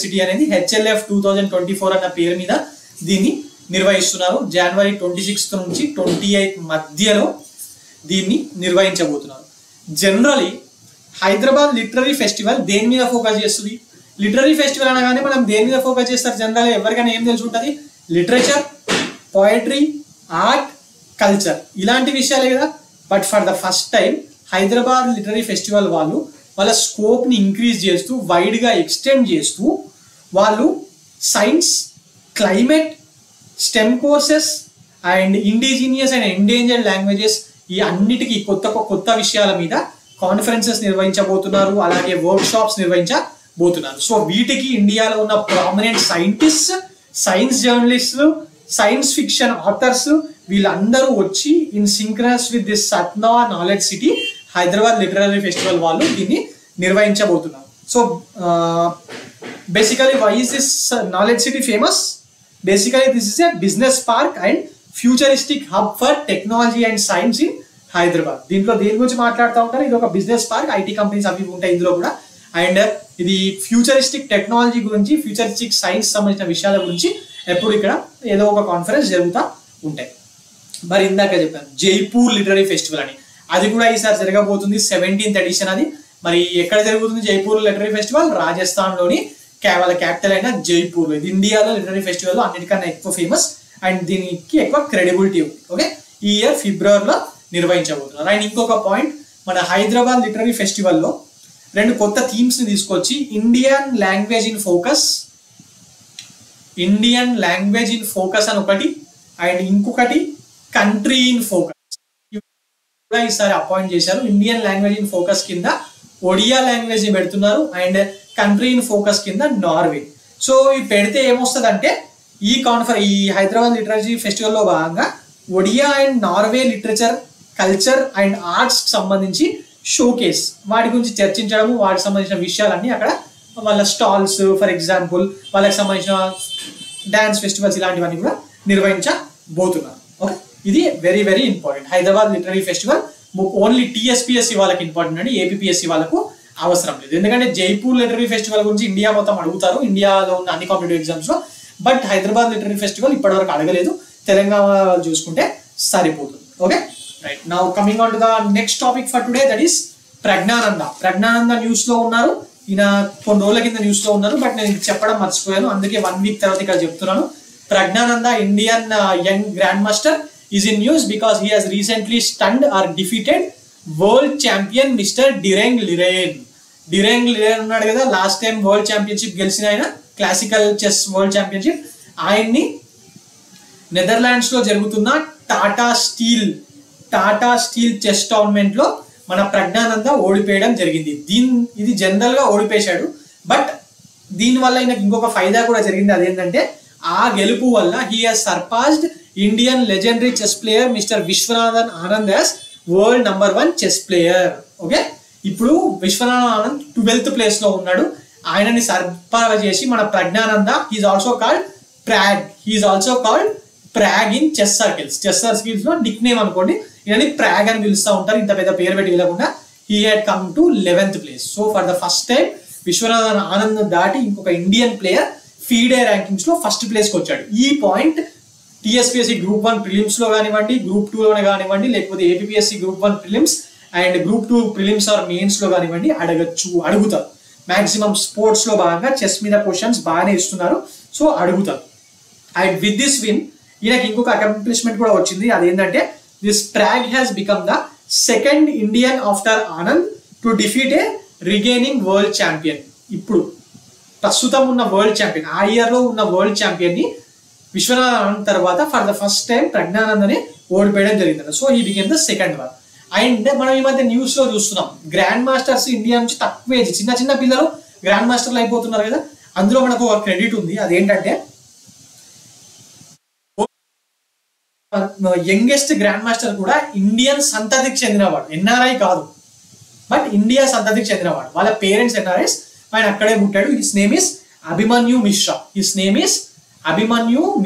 సిటీ అనేది HLF 2024 అన్న పేరు మీద దీన్ని నిర్వహిస్తున్నారు. January 26th నుంచి 28th మధ్యలో దీన్ని నిర్వహించబోతున్నారు. జనరలీ హైదరాబాద్ లిటరరీ ఫెస్టివల్ దేని మీద ఫోకస్ చేస్తుంది? లిటరరీ ఫెస్టివల్ అనగానే మనం దేని మీద ఫోకస్ చేస్తారు? జనరల్గా ఎవరికైనా ఏం తెలిసి ఉంటుంది? లిటరేచర్, పోయట్రీ, ఆర్ట్, కల్చర్, ఇలాంటి విషయాలే కదా. But for the first time Hyderabad literary festival వాళ్ళ స్కోప్ ని ఇంక్రీజ్ చేస్తూ, వైడ్ గా ఎక్స్టెండ్ చేస్తూ, వాళ్ళు science, climate, stem courses and indigenous and endangered languages, ఈ అన్నిటికీ కొత్త విషయాల మీద కాన్ఫరెన్సెస్ నిర్వహించబోతున్నారు. అలాగే వర్క్ షాప్స్ నిర్వహించబోతున్నారు. సో వీటికి ఇండియాలో ఉన్న ప్రామినెంట్ సైంటిస్ట్, సైన్స్ జర్నలిస్టులు, సైన్స్ ఫిక్షన్ ఆథర్స్ వీళ్ళందరూ వచ్చి ఇన్ సింక్రనస్ విత్ దిస్ సత్నా knowledge city Hyderabad literary festival వాళ్ళు దీన్ని నిర్వహించబోతున్నారు. So basically why is this knowledge city famous? Basically this is a business park and futuristic hub for technology and science in Hyderabad. దీంట్లో దేని గురించి మాట్లాడుతూ ఉంటారు, ఇది ఒక బిజినెస్ పార్క్, ఐటీ కంపెనీస్ అవి ఉంటాయి ఇందులో కూడా. అండ్ ఇది ఫ్యూచరిస్టిక్ టెక్నాలజీ గురించి, ఫ్యూచరిస్టిక్ సైన్స్ సంబంధించిన విషయాల గురించి ఎప్పుడు ఇక్కడ ఏదో ఒక కాన్ఫరెన్స్ జరుగుతూ ఉంటాయి. మరి ఇందాక చెప్పాను జైపూర్ లిటరరీ ఫెస్టివల్ అని, అది కూడా ఈసారి జరగబోతుంది, 17th ఎడిషన్ అది. మరి ఎక్కడ జరుగుతుంది జైపూర్ లిటరరీ ఫెస్టివల్? రాజస్థాన్లోని వాళ్ళ క్యాపిటల్ అయిన జైపూర్. ఇది ఇండియాలో లిటరరీ ఫెస్టివల్ అన్నిటికన్నా ఎక్కువ ఫేమస్ అండ్ దీనికి ఎక్కువ క్రెడిబిలిటీ ఉంది. ఓకే, ఈ ఇయర్ ఫిబ్రవరిలో నిర్వహించబోతున్నారు. అండ్ ఇంకొక పాయింట్, మన హైదరాబాద్ లిటరరీ ఫెస్టివల్లో 2 కొత్త థీమ్స్ ని తీసుకొచ్చి ఇండియన్ లాంగ్వేజ్ ఇన్ ఫోకస్ అని ఒకటి, అండ్ ఇంకొకటి కంట్రీ ఇన్ ఫోకస్ కూడా ఈసారి అపాయింట్ చేశారు. ఇండియన్ లాంగ్వేజ్ ఇన్ ఫోకస్ కింద ఒడియా లాంగ్వేజ్ ని పెడుతున్నారు అండ్ కంట్రీ ఇన్ ఫోకస్ కింద నార్వే. సో ఇవి పెడితే ఏమొస్తుందంటే ఈ హైదరాబాద్ లిటరరీ ఫెస్టివల్లో భాగంగా Odia and Norway literature, culture and arts సంబంధించి షోకేస్, వాటి గురించి చర్చించడము, వాటికి సంబంధించిన విషయాలన్నీ అక్కడ వాళ్ళ స్టాల్స్, ఫర్ ఎగ్జాంపుల్ వాళ్ళకి సంబంధించిన డాన్స్ ఫెస్టివల్స్ ఇలాంటివన్నీ కూడా నిర్వహించబోతున్నారు. ఓకే, ఇది very very important. Hyderabad literary festival only TSPSC వాళ్ళకి ఇంపార్టెంట్ అండి, ఏపీఎస్సీ వాళ్ళకు అవసరం లేదు. ఎందుకంటే జైపూర్ లిటరరీ ఫెస్టివల్ గురించి ఇండియా మొత్తం అడుగుతారు, ఇండియాలో ఉన్న అన్ని కాంపిటేటివ్ ఎగ్జామ్స్ లో. బట్ హైదరాబాద్ లిటరరీ ఫెస్టివల్ ఇప్పటివరకు అడగలేదు, తెలంగాణ చూసుకుంటే సరిపోతుంది. Okay, right. Now coming on to the next topic for today, that is Praggnanandhaa news లో ఉన్నారు. ఈయన కొన్ని రోజుల కింద న్యూస్ లో ఉన్నారు, బట్ నేను చెప్పడం మర్చిపోయాను, అందుకే 1 week తర్వాత ఇక్కడ చెప్తున్నాను. Praggnanandhaa, Indian young grand master, is in news because he has recently stunned or defeated world champion Mr. Direng Lirain. Direng Lirain ఉన్నాడు కదా, లాస్ట్ టైం వరల్డ్ ఛాంపియన్షిప్ గెలిచిన ఆయన, క్లాసికల్ చెస్ వరల్డ్ ఛాంపియన్షిప్. ఆయన్ని నెదర్లాండ్స్ లో జరుగుతున్న టాటా స్టీల్ చెస్ టోర్నమెంట్ లో మన ప్రజ్ఞానంద ఓడిపోయడం జరిగింది. ఇది జనరల్ గా ఓడిపోయాడు, బట్ దీనివల్ల ఆయనకు ఇంకొక ఫైదా కూడా జరిగింది. అదేంటంటే ఆ గెలుపు వల్ల he has surpassed Indian legendary chess player mister Viswanathan Anand as world number 1 chess player. Okay, ఇప్పుడు విశ్వనాథన్ ఆనంద్ 12th ప్లేస్ లో ఉన్నాడు. ఆయనని సర్పాస్ చేసి మన Praggnanandhaa, he is also called Pragg in chess circles లో నిక్ నేమ్ అనుకోండి, ఈయనని ప్రాగ్ అని పిలుస్తూ ఉంటారు, ఇంత పెద్ద పేరు పెట్టి వెళ్ళకుండా. He had come to 11th place. So for the first time Viswanathan Anand దాటి ఇంకొక ఇండియన్ ప్లేయర్ ఫీడే ర్యాంకింగ్స్ లో ఫస్ట్ ప్లేస్ కి వచ్చాడు. ఈ పాయింట్ టీఎస్పీఎస్సీ గ్రూప్ 1 ప్రిలిమ్స్ లో కానివ్వండి, గ్రూప్ 2 లోనే కానివ్వండి, లేకపోతే APSC group 1 prelims and group 2 prelims or mains లో కానివ్వండి అడుగుతారు. మాక్సిమం స్పోర్ట్స్ లో భాగంగా చెస్ మీద క్వశ్చన్స్ బాగానే ఇస్తున్నారు, సో అడుగుతారు. అండ్ విత్ దిస్ విన్ ఈయనకి ఇంకొక అకంప్లిష్మెంట్ కూడా వచ్చింది. అదేంటంటే this Pragg has become the second Indian after Anand to defeat a reigning world champion. ఇప్పుడు ప్రస్తుతం ఉన్న వరల్డ్ ఛాంపియన్, ఆ ఇయర్ లో ఉన్న వరల్డ్ ఛాంపియన్ ని విశ్వనాథ్ ఆనంద్ తర్వాత ఫర్ ద ఫస్ట్ టైం ప్రజ్ఞానందని ఓడిపోయడం జరిగింది. సో ఈ became the second one. And మనం ఈ మధ్య న్యూస్ లో చూస్తున్నాం, గ్రాండ్ మాస్టర్స్ ఇండియా నుంచి తక్కువ ఏజ్ చిన్న పిల్లలు గ్రాండ్ మాస్టర్లు అయిపోతున్నారు కదా. అందులో మనకు ఒక క్రెడిట్ ఉంది, అదేంటంటే యంగెస్ట్ గ్రాండ్ మాస్టర్ కూడా ఇండియన్ సంతతికి చెందినవాడు, ఎన్ఆర్ఐ కాదు, బట్ ఇండియా సంతతికి చెందినవాడు. వాళ్ళ పేరెంట్స్ ఎన్ఆర్ఐస్, ఆయన అక్కడే పుట్టాడు. His name is Abhimanyu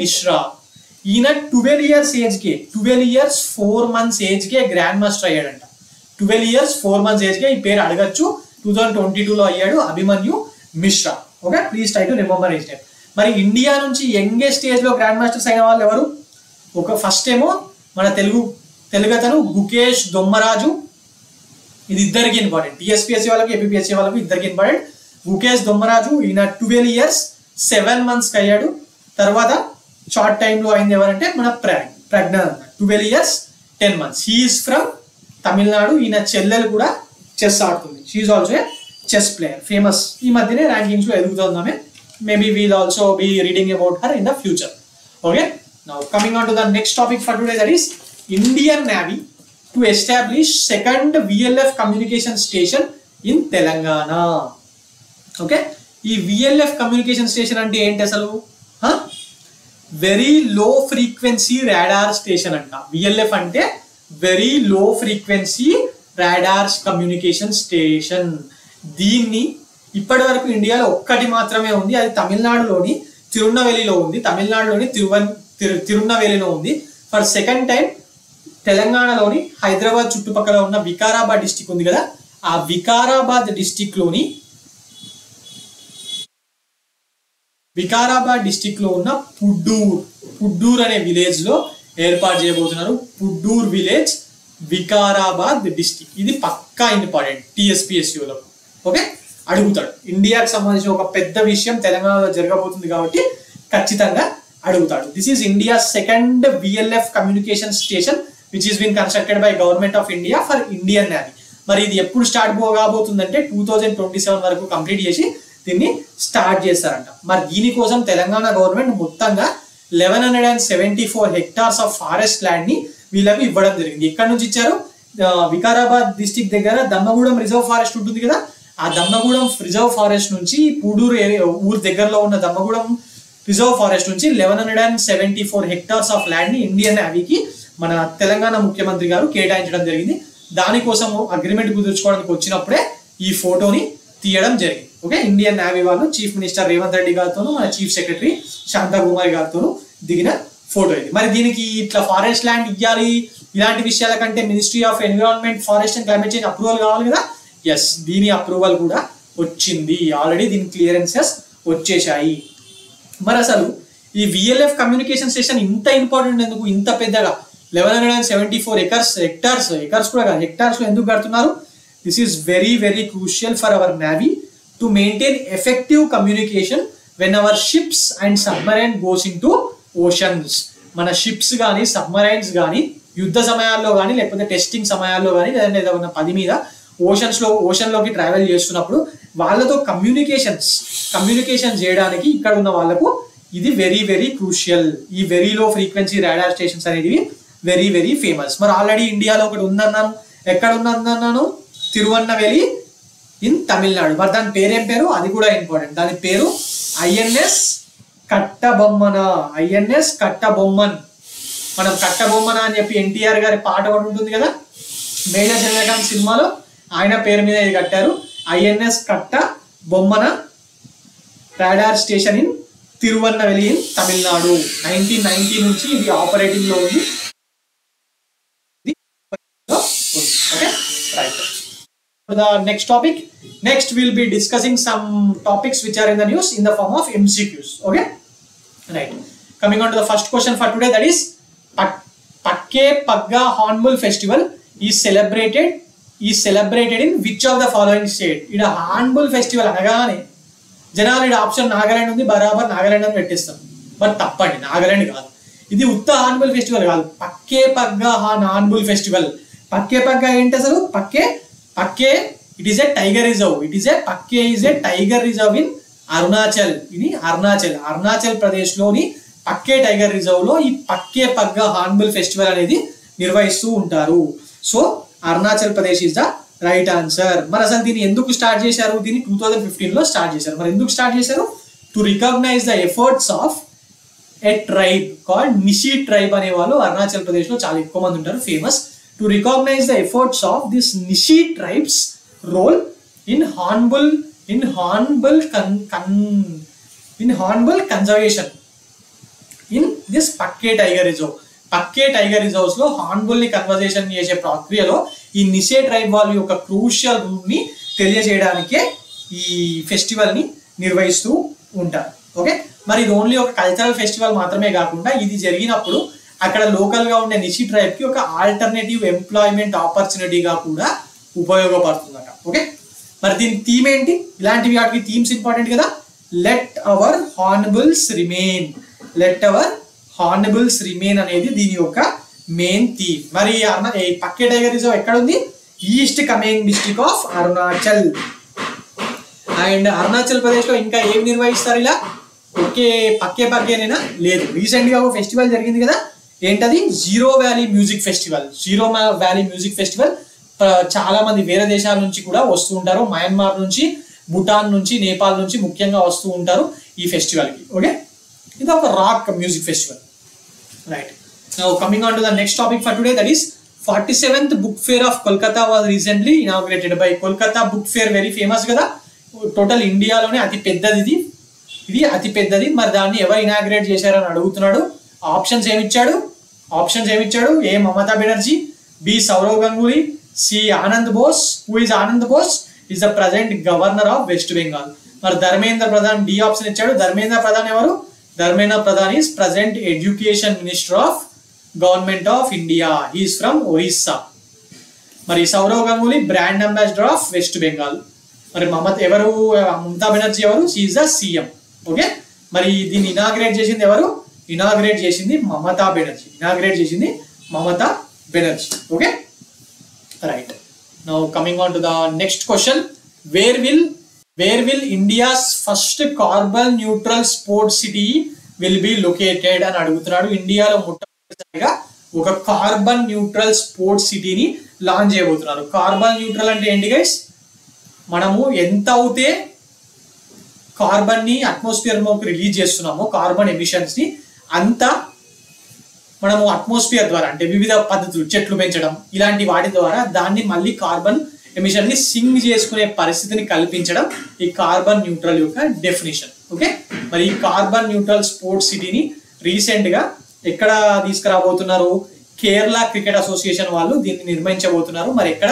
Mishra. ఈయన 12 years ఏజ్కే 12 years 4 months ఏజ్కే గ్రాండ్ మాస్టర్ అయ్యాడంట. 12 years 4 months ఏజ్కే, ఈ పేరు అడగచ్చు, 2022లో అయ్యాడు Abhimanyu Mishra. Okay, please try to remember his name. మరి ఇండియా నుంచి యంగెస్ట్ ఏజ్ లో గ్రాండ్ మాస్టర్స్ అయిన వాళ్ళు ఎవరు? ఫస్ట్ ఏమో మన తెలుగతను గుకేష్ దొమ్మరాజు. ఇది ఇద్దరికి ఇంపార్టెంట్, టీఎస్పీఎస్సీ వాళ్ళకి ఏపీఎస్సీ వాళ్ళకి ఇద్దరికి ఇంపార్టెంట్. గుకేష్ దొమ్మరాజు ఈయన 12 years 7 months అయ్యాడు. తర్వాత షార్ట్ టైంలో అయింది ఎవరంటే మన Praggnanandhaa, 12 years 10 months. He's from Tamil Nadu. ఈయన చెల్లెలు కూడా చెస్ ఆడుతుంది, she's also a chess player, famous. ఈ మధ్యనే ర్యాంకింగ్స్ లో ఎదుగుతుందామే. Maybe we'll also be reading about her in the future. Okay, now coming on to the next topic for today, that is Indian navy to establish second VLF communication station in Telangana. Okay, ఈ VLF communication station అంటే ఏంటి అసలు? Very లో frequency radar station అంట. VLF అంటే very low frequency radars communication station. దీన్ని ఇప్పటి వరకు ఇండియాలో ఒక్కటి మాత్రమే ఉంది, అది తమిళనాడులోని తిరునెల్వేలిలో ఉంది. తిరునెల్వేలిలో ఉంది. ఫర్ సెకండ్ టైం తెలంగాణలోని హైదరాబాద్ చుట్టుపక్కల ఉన్న వికారాబాద్ డిస్టిక్ ఉంది కదా, ఆ వికారాబాద్ డిస్టిక్ లో ఉన్న పుడ్డూర్ అనే విలేజ్ లో ఏర్పాటు చేయబోతున్నారు. పుడ్డూర్ విలేజ్, వికారాబాద్ డిస్టిక్. ఇది పక్కా ఇంపార్టెంట్ టీఎస్పీఎస్యూలో. ఓకే, అడుగుతాడు. ఇండియాకి సంబంధించిన ఒక పెద్ద విషయం తెలంగాణలో జరగబోతుంది కాబట్టి ఖచ్చితంగా అడుగుతాడు. This is India second VLF communication station which is been constructed by government of India for Indian navy. మరి ఇది ఎప్పుడు స్టార్ట్ కాబోతుందంటే 2027 వరకు కంప్లీట్ చేసి దీన్ని స్టార్ట్ చేస్తారంట. మరి దీనికోసం తెలంగాణ గవర్నమెంట్ మొత్తంగా 1174 హెక్టార్స్ ఆఫ్ ఫారెస్ట్ ల్యాండ్ ని వీళ్ళకి ఇవ్వడం జరిగింది. ఎక్కడి నుంచి ఇచ్చారు? వికారాబాద్ డిస్టిక్ దగ్గర దమ్మగూడెం రిజర్వ్ ఫారెస్ట్ ఉంటుంది కదా, ఆ దమ్మగూడెం రిజర్వ్ ఫారెస్ట్ నుంచి పూడూరు ఊరు దగ్గరలో ఉన్న దమ్మగూడెం రిజర్వ్ ఫారెస్ట్ నుంచి 1174 హెక్టార్స్ ఆఫ్ ల్యాండ్ ని ఇండియన్ నేవీకి మన తెలంగాణ ముఖ్యమంత్రి గారు కేటాయించడం జరిగింది. దానికోసం అగ్రిమెంట్ కుదుర్చుకోవడానికి వచ్చినప్పుడే ఈ ఫోటోని తీయడం జరిగింది. ఓకే, ఇండియన్ నేవీ వాళ్ళు చీఫ్ మినిస్టర్ రేవంత్ రెడ్డి గారితోనూ మన చీఫ్ సెక్రటరీ శాంతకుమారి గారితోనూ దిగిన ఫోటో ఇది. మరి దీనికి ఇట్లా ఫారెస్ట్ ల్యాండ్ ఇవ్వాలి ఇలాంటి విషయాల కంటే ministry of environment, forest and climate change approval కావాలి కదా. ఎస్, దీని అప్రూవల్ కూడా వచ్చింది ఆల్రెడీ, దీని క్లియరెన్సెస్ వచ్చేసాయి. మరి అసలు ఈ VLF కమ్యూనికేషన్ స్టేషన్ ఇంత ఇంపార్టెంట్ ఎందుకు? ఇంత పెద్దగా 1174 హెక్టార్స్ కూడా కాదు, హెక్టార్స్ లో ఎందుకు కడుతున్నారు? This is very very crucial for hour navy to maintain effective communication when our ships and submarine goes in to oceans. మన షిప్స్ కానీ సబ్మరైన్స్ కానీ యుద్ధ సమయాల్లో కానీ లేకపోతే టెస్టింగ్ సమయాల్లో కానీ లేదంటే ఏదైనా పని మీద ఓషన్లోకి ట్రావెల్ చేస్తున్నప్పుడు వాళ్ళతో కమ్యూనికేషన్ చేయడానికి ఇక్కడ ఉన్న వాళ్ళకు ఇది వెరీ వెరీ క్రూషియల్. ఈ very low frequency radar stations అనేవి వెరీ వెరీ ఫేమస్. మరి ఆల్రెడీ ఇండియాలో ఒకటి ఉందన్నాను. ఎక్కడ ఉందన్నాను? తిరువన్నవేలి ఇన్ తమిళనాడు. మరి దాని పేరేం పేరు? అది కూడా ఇంపార్టెంట్. దాని పేరు INS కట్టబొమ్మన. INS కట్టబొమ్మన్. మనం కట్టబొమ్మన అని చెప్పి NTR గారి పాట ఒకటి ఉంటుంది కదా, మేజర్ చంద్రకాంత్ సినిమాలో ఆయన పేరు మీద ఇది కట్టారు. INS Kattabomman radar station in Tirunelveli in Tamil Nadu. 1990 నుంచి ఇది ఆపరేటింగ్ లో ఉంది. Okay, right. For the next topic, next we'll be discussing some topics which are in the news in the form of MCQs. Okay, right. Coming on to the first question for today, that is Pakke Pagga Hornbill Festival is celebrated in which of the following state? Ida Hornbill Festival అనగానే జనాలు ఇక్కడ option Nagaland ఉంది, బరాబర్ నాగాలాండ్ అని పెట్టేస్తాం. But తప్పండి, నాగాలాండ్ కాదు. ఇది ఉత్త హార్న్బుల్ ఫెస్టివల్ కాదు, పక్కే పగ్గా హార్న్బుల్ ఫెస్టివల్. పక్కే పగ్గా ఏంటి అసలు? Pakke it is a tiger reserve. Pakke is a tiger reserve in Arunachal. ఇది అరుణాచల్ ప్రదేశ్ లోని పక్కే టైగర్ రిజర్వ్ లో ఈ పక్కే పగ్గా హార్న్బుల్ ఫెస్టివల్ అనేది నిర్వహిస్తూ ఉంటారు. So Arunachal Pradesh is the right answer. మరి అసలు దీన్ని ఎందుకు స్టార్ట్ చేశారు? దీన్ని 2015 లో స్టార్ట్ చేశారు. మరి ఎందుకు స్టార్ట్ చేశారు? To recognize the efforts of a tribe called Nishi tribe అనే వాళ్ళు అరుణాచల్ ప్రదేశ్ లో చాలా ఎక్కువ మంది ఉంటారు, famous. To recognize the efforts of this Nishi tribes role in hornbill conservation in this Pakke tiger reserve. Pakke tiger reserves లో హార్న్బుల్ ని కన్వర్జేషన్ చేసే ప్రక్రియలో ఈ నిషే ట్రైబ్ వాళ్ళ యొక్క క్రూషియల్ రూల్ ని తెలియజేయడానికే ఈ ఫెస్టివల్ ని నిర్వహిస్తూ ఉంటారు. ఓకే, మరి ఇది ఓన్లీ ఒక కల్చరల్ ఫెస్టివల్ మాత్రమే కాకుండా ఇది జరిగినప్పుడు అక్కడ లోకల్ గా ఉండే నిషి ట్రైబ్ కి ఒక ఆల్టర్నేటివ్ ఎంప్లాయ్మెంట్ ఆపర్చునిటీగా కూడా ఉపయోగపడుతుందట. ఓకే, మరి దీని థీమ్ ఏంటి? ఇలాంటివి వాటికి థీమ్స్ ఇంపార్టెంట్ కదా. లెట్ అవర్ హార్న్బుల్స్ రిమైన్ అనేది దీని యొక్క మెయిన్ థీమ్. మరి పక్కే టైగర్ రిజర్వ్ ఎక్కడ ఉంది? East Kameng district of Arunachal. And Arunachal Pradesh లో ఇంకా ఏం నిర్వహిస్తారు ఇలా? పక్కేనేనా? లేదు, రీసెంట్ గా ఒక ఫెస్టివల్ జరిగింది కదా, ఏంటది? Zero valley music festival. చాలా మంది వేరే దేశాల నుంచి కూడా వస్తూ ఉంటారు, మయన్మార్ నుంచి, భూటాన్ నుంచి, నేపాల్ నుంచి ముఖ్యంగా వస్తూ ఉంటారు ఈ ఫెస్టివల్ కి. ఓకే, ఇది ఒక rock music festival. Right, now coming on to the next topic for today, that is 47th book fair of Kolkata was recently inaugurated by Kolkata book fair. Very famous కదా, టోటల్ ఇండియాలోనే అతి పెద్దది ఇది అతి పెద్దది. మరి దాన్ని ఎవరు ఇనాగ్రేట్ చేశారని అడుగుతున్నాడు. ఆప్షన్స్ ఏమిచ్చాడు? ఆప్షన్స్ ఏమిచ్చాడు? A Mamata Banerjee, B Sourav Ganguly, C Anand Bose. Who is Anand Bose? Is the present governor of West Bengal. మరి ధర్మేంద్ర ప్రధాన్ డి ఆప్షన్ ఇచ్చాడు. ధర్మేంద్ర ప్రధాన్ ఎవరు? Dharmendra Pradhan is present education minister of government of India. He's from Orissa. మరి Sourav Ganguly brand ambassador of West Bengal. మరి మమతా బెనర్జీ ఎవరు? She is the CM. ఓకే, మరి దీన్ని ఇనాగ్రేట్ చేసింది ఎవరు? ఇనాగ్రేట్ చేసింది మమతా బెనర్జీ. ఇనాగ్రేట్ చేసింది Mamata Banerjee. Okay, right. Now coming on to the next question. Where will India's first carbon neutral sports city will B located అని అడుగుతున్నాడు. ఇండియాలో మొట్టమొదటిసారిగా ఒక కార్బన్ న్యూట్రల్ స్పోర్ట్స్ సిటీని లాంచ్ చేయబోతున్నారు. కార్బన్ న్యూట్రల్ అంటే ఏంటి గైస్? మనము ఎంత అవుతే కార్బన్ ని అట్మాస్ఫియర్ లోకి రిలీజ్ చేస్తున్నామో, కార్బన్ ఎమిషన్స్ ని, అంత మనము అట్మాస్ఫియర్ ద్వారా అంటే వివిధ పద్ధతులు, చెట్లు పెంచడం ఇలాంటి వాటి ద్వారా దాన్ని మళ్ళీ కార్బన్ ఎమిషన్ ని సింక్ చేసుకునే పరిస్థితిని కల్పించడం ఈ కార్బన్ న్యూట్రల్ యొక్క డెఫినేషన్. ఓకే, మరి ఈ కార్బన్ న్యూట్రల్ స్పోర్ట్స్ సిటీని రీసెంట్ గా ఎక్కడ తీసుకురాబోతున్నారు? కేరళ క్రికెట్ అసోసియేషన్ వాళ్ళు దీన్ని నిర్మించబోతున్నారు. మరి ఎక్కడ?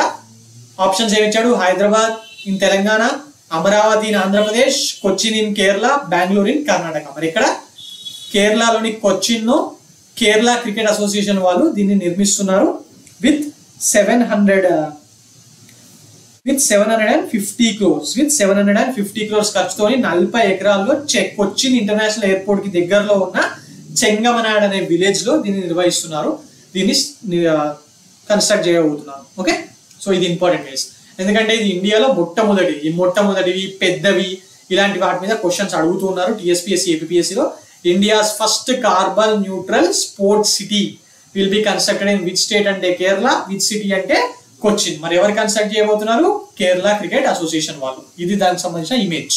ఆప్షన్స్ ఏమిచ్చాడు? Hyderabad in Telangana, Amaravati in Andhra Pradesh, Cochin in Kerala, Bengaluru in Karnataka. మరి ఇక్కడ కేరళలోని కొచ్చిన్ లో కేరళ క్రికెట్ అసోసియేషన్ వాళ్ళు దీన్ని నిర్మిస్తున్నారు విత్ 750 crores. విత్ 750 crores ఖర్చుతో 40 ఎకరాల్లో కొచ్చిన్ ఇంటర్నేషనల్ ఎయిర్పోర్ట్ కి దగ్గరలో ఉన్న చెంగమనాడ్ అనే విలేజ్ లో దీన్ని నిర్వహిస్తున్నారు. దీన్ని కన్స్ట్రక్ట్ చేయబోతున్నారు. ఓకే, సో ఇది ఇంపార్టెంట్ గైస్, ఎందుకంటే ఇది ఇండియాలో మొట్టమొదటివి పెద్దవి ఇలాంటి వాటి మీద క్వశ్చన్స్ అడుగుతూ ఉన్నారు టీఎస్పీఎస్సీ ఏపీఎస్సీలో. India's first carbon neutral sports city will be constructed in which state అంటే కేరళ, విచ్ సిటీ అంటే కొచ్చిన్. మరి ఎవరు కన్స్ట్రక్ట్ చేయబోతున్నారు? కేరళ క్రికెట్ అసోసియేషన్ వాళ్ళు. ఇది దానికి సంబంధించిన ఇమేజ్.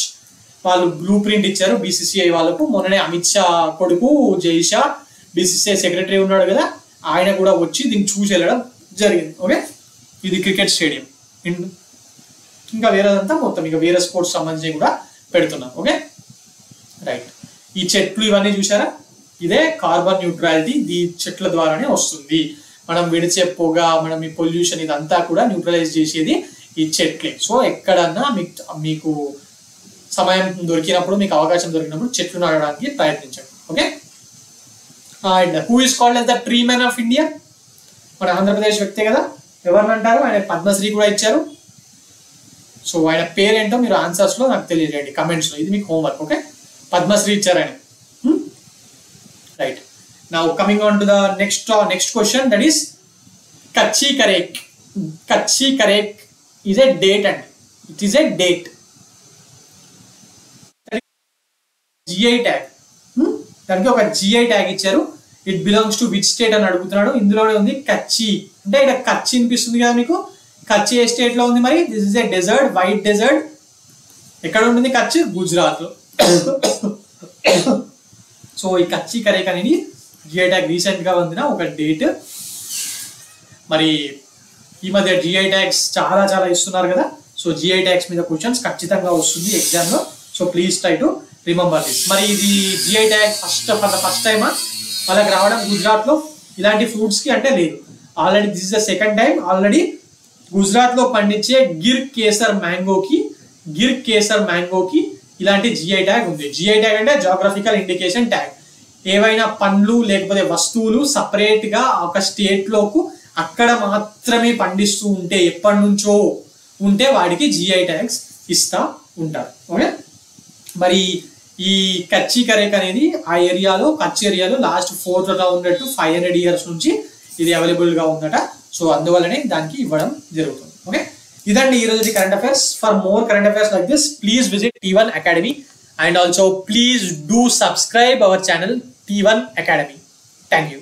వాళ్ళు బ్లూ ప్రింట్ ఇచ్చారు బీసీసీఐ వాళ్ళకు. మొన్ననే అమిత్ షా కొడుకు జై షా బీసీసీఐ సెక్రటరీ ఉన్నాడు కదా, ఆయన కూడా వచ్చి దీన్ని చూసి వెళ్ళడం జరిగింది. ఓకే, ఇది క్రికెట్ స్టేడియం. ఇంకా వేరేదంతా మొత్తం ఇంకా వేరే స్పోర్ట్స్ సంబంధించి కూడా పెడుతున్నాం. Okay, right. ఈ చెట్లు ఇవన్నీ చూసారా? ఇదే కార్బన్ న్యూట్రాలిటీ. ఈ చెట్ల ద్వారానే వస్తుంది. మనం విడిచే పొగ, మనం ఈ పొల్యూషన్ ఇదంతా కూడా న్యూట్రలైజ్ చేసేది ఈ చెట్లే. సో ఎక్కడన్నా మీకు సమయం దొరికినప్పుడు, మీకు అవకాశం దొరికినప్పుడు చెట్లు నాటడానికి ప్రయత్నించండి. Okay, and who is called as the tree man of India? మన ఆంధ్రప్రదేశ్ వ్యక్తే కదా, ఎవరిని అంటారు? ఆయన పద్మశ్రీ కూడా ఇచ్చారు. సో ఆయన పేరేంటో మీరు ఆన్సర్స్ లో నాకు తెలియజేయండి కమెంట్స్ లో. ఇది మీకు హోంవర్క్. ఓకే, పద్మశ్రీ ఇచ్చారు ఆయన. Right. Now coming on to the next question, that is కచ్చి కరేక్. కచ్చి కరేక్ ఈజ్ ఎ డేట్ అండి. It is a date. GI tag. దానికి ఒక జిఐ ట్యాగ్ ఇచ్చారు. It belongs to which state అని అడుగుతున్నాడు. ఇందులోనే ఉంది కచ్చి. అంటే ఇక్కడ కచ్చి అనిపిస్తుంది కదా మీకు. కచ్చి ఏ స్టేట్ లో ఉంది? మరి this is a desert, white desert. ఎక్కడ ఉంటుంది కచ్చి? గుజరాత్ లో. సో ఈ కచ్చి కరేక్ అనేది జిఐ ట్యాగ్ రీసెంట్ గా పొందిన ఒక డేట్. మరి ఈ మధ్య జిఐ ట్యాగ్స్ చాలా ఇస్తున్నారు కదా. సో జిఐ ట్యాగ్స్ మీద క్వశ్చన్స్ ఖచ్చితంగా వస్తుంది ఎగ్జామ్ లో. So please try to remember this. మరి ఇది జిఐ ట్యాగ్ ఫస్ట్ టైమా వాళ్ళకి రావడం గుజరాత్ లో ఇలాంటి ఫ్రూట్స్ కి? అంటే లేదు, already this is the second time. Already Gujarat లో పండించే గిర్ కేసర్ మ్యాంగోకి ఇలాంటి జిఐ ట్యాగ్ ఉంది. జిఐ ట్యాగ్ అంటే జాగ్రఫికల్ ఇండికేషన్ ట్యాగ్. ఏవైనా పండ్లు లేకపోతే వస్తువులు సపరేట్ గా ఒక స్టేట్ లోకు అక్కడ మాత్రమే పండిస్తూ ఉంటే, ఎప్పటి నుంచో ఉంటే వాడికి జిఐ ట్యాగ్స్ ఇస్తా ఉంటారు. ఓకే, మరి ఈ కచ్చి కరేక్ అనేది ఆ ఏరియాలో, కచ్ ఏరియాలో లాస్ట్ 400 years నుంచి ఇది అవైలబుల్ గా ఉందట. సో అందువల్లనే దానికి ఇవ్వడం జరుగుతుంది. ఓకే, ఇదండి ఈ రోజు current affairs. For more current affairs like this, please visit T1 Academy and also please do subscribe our channel T1 Academy. Thank you.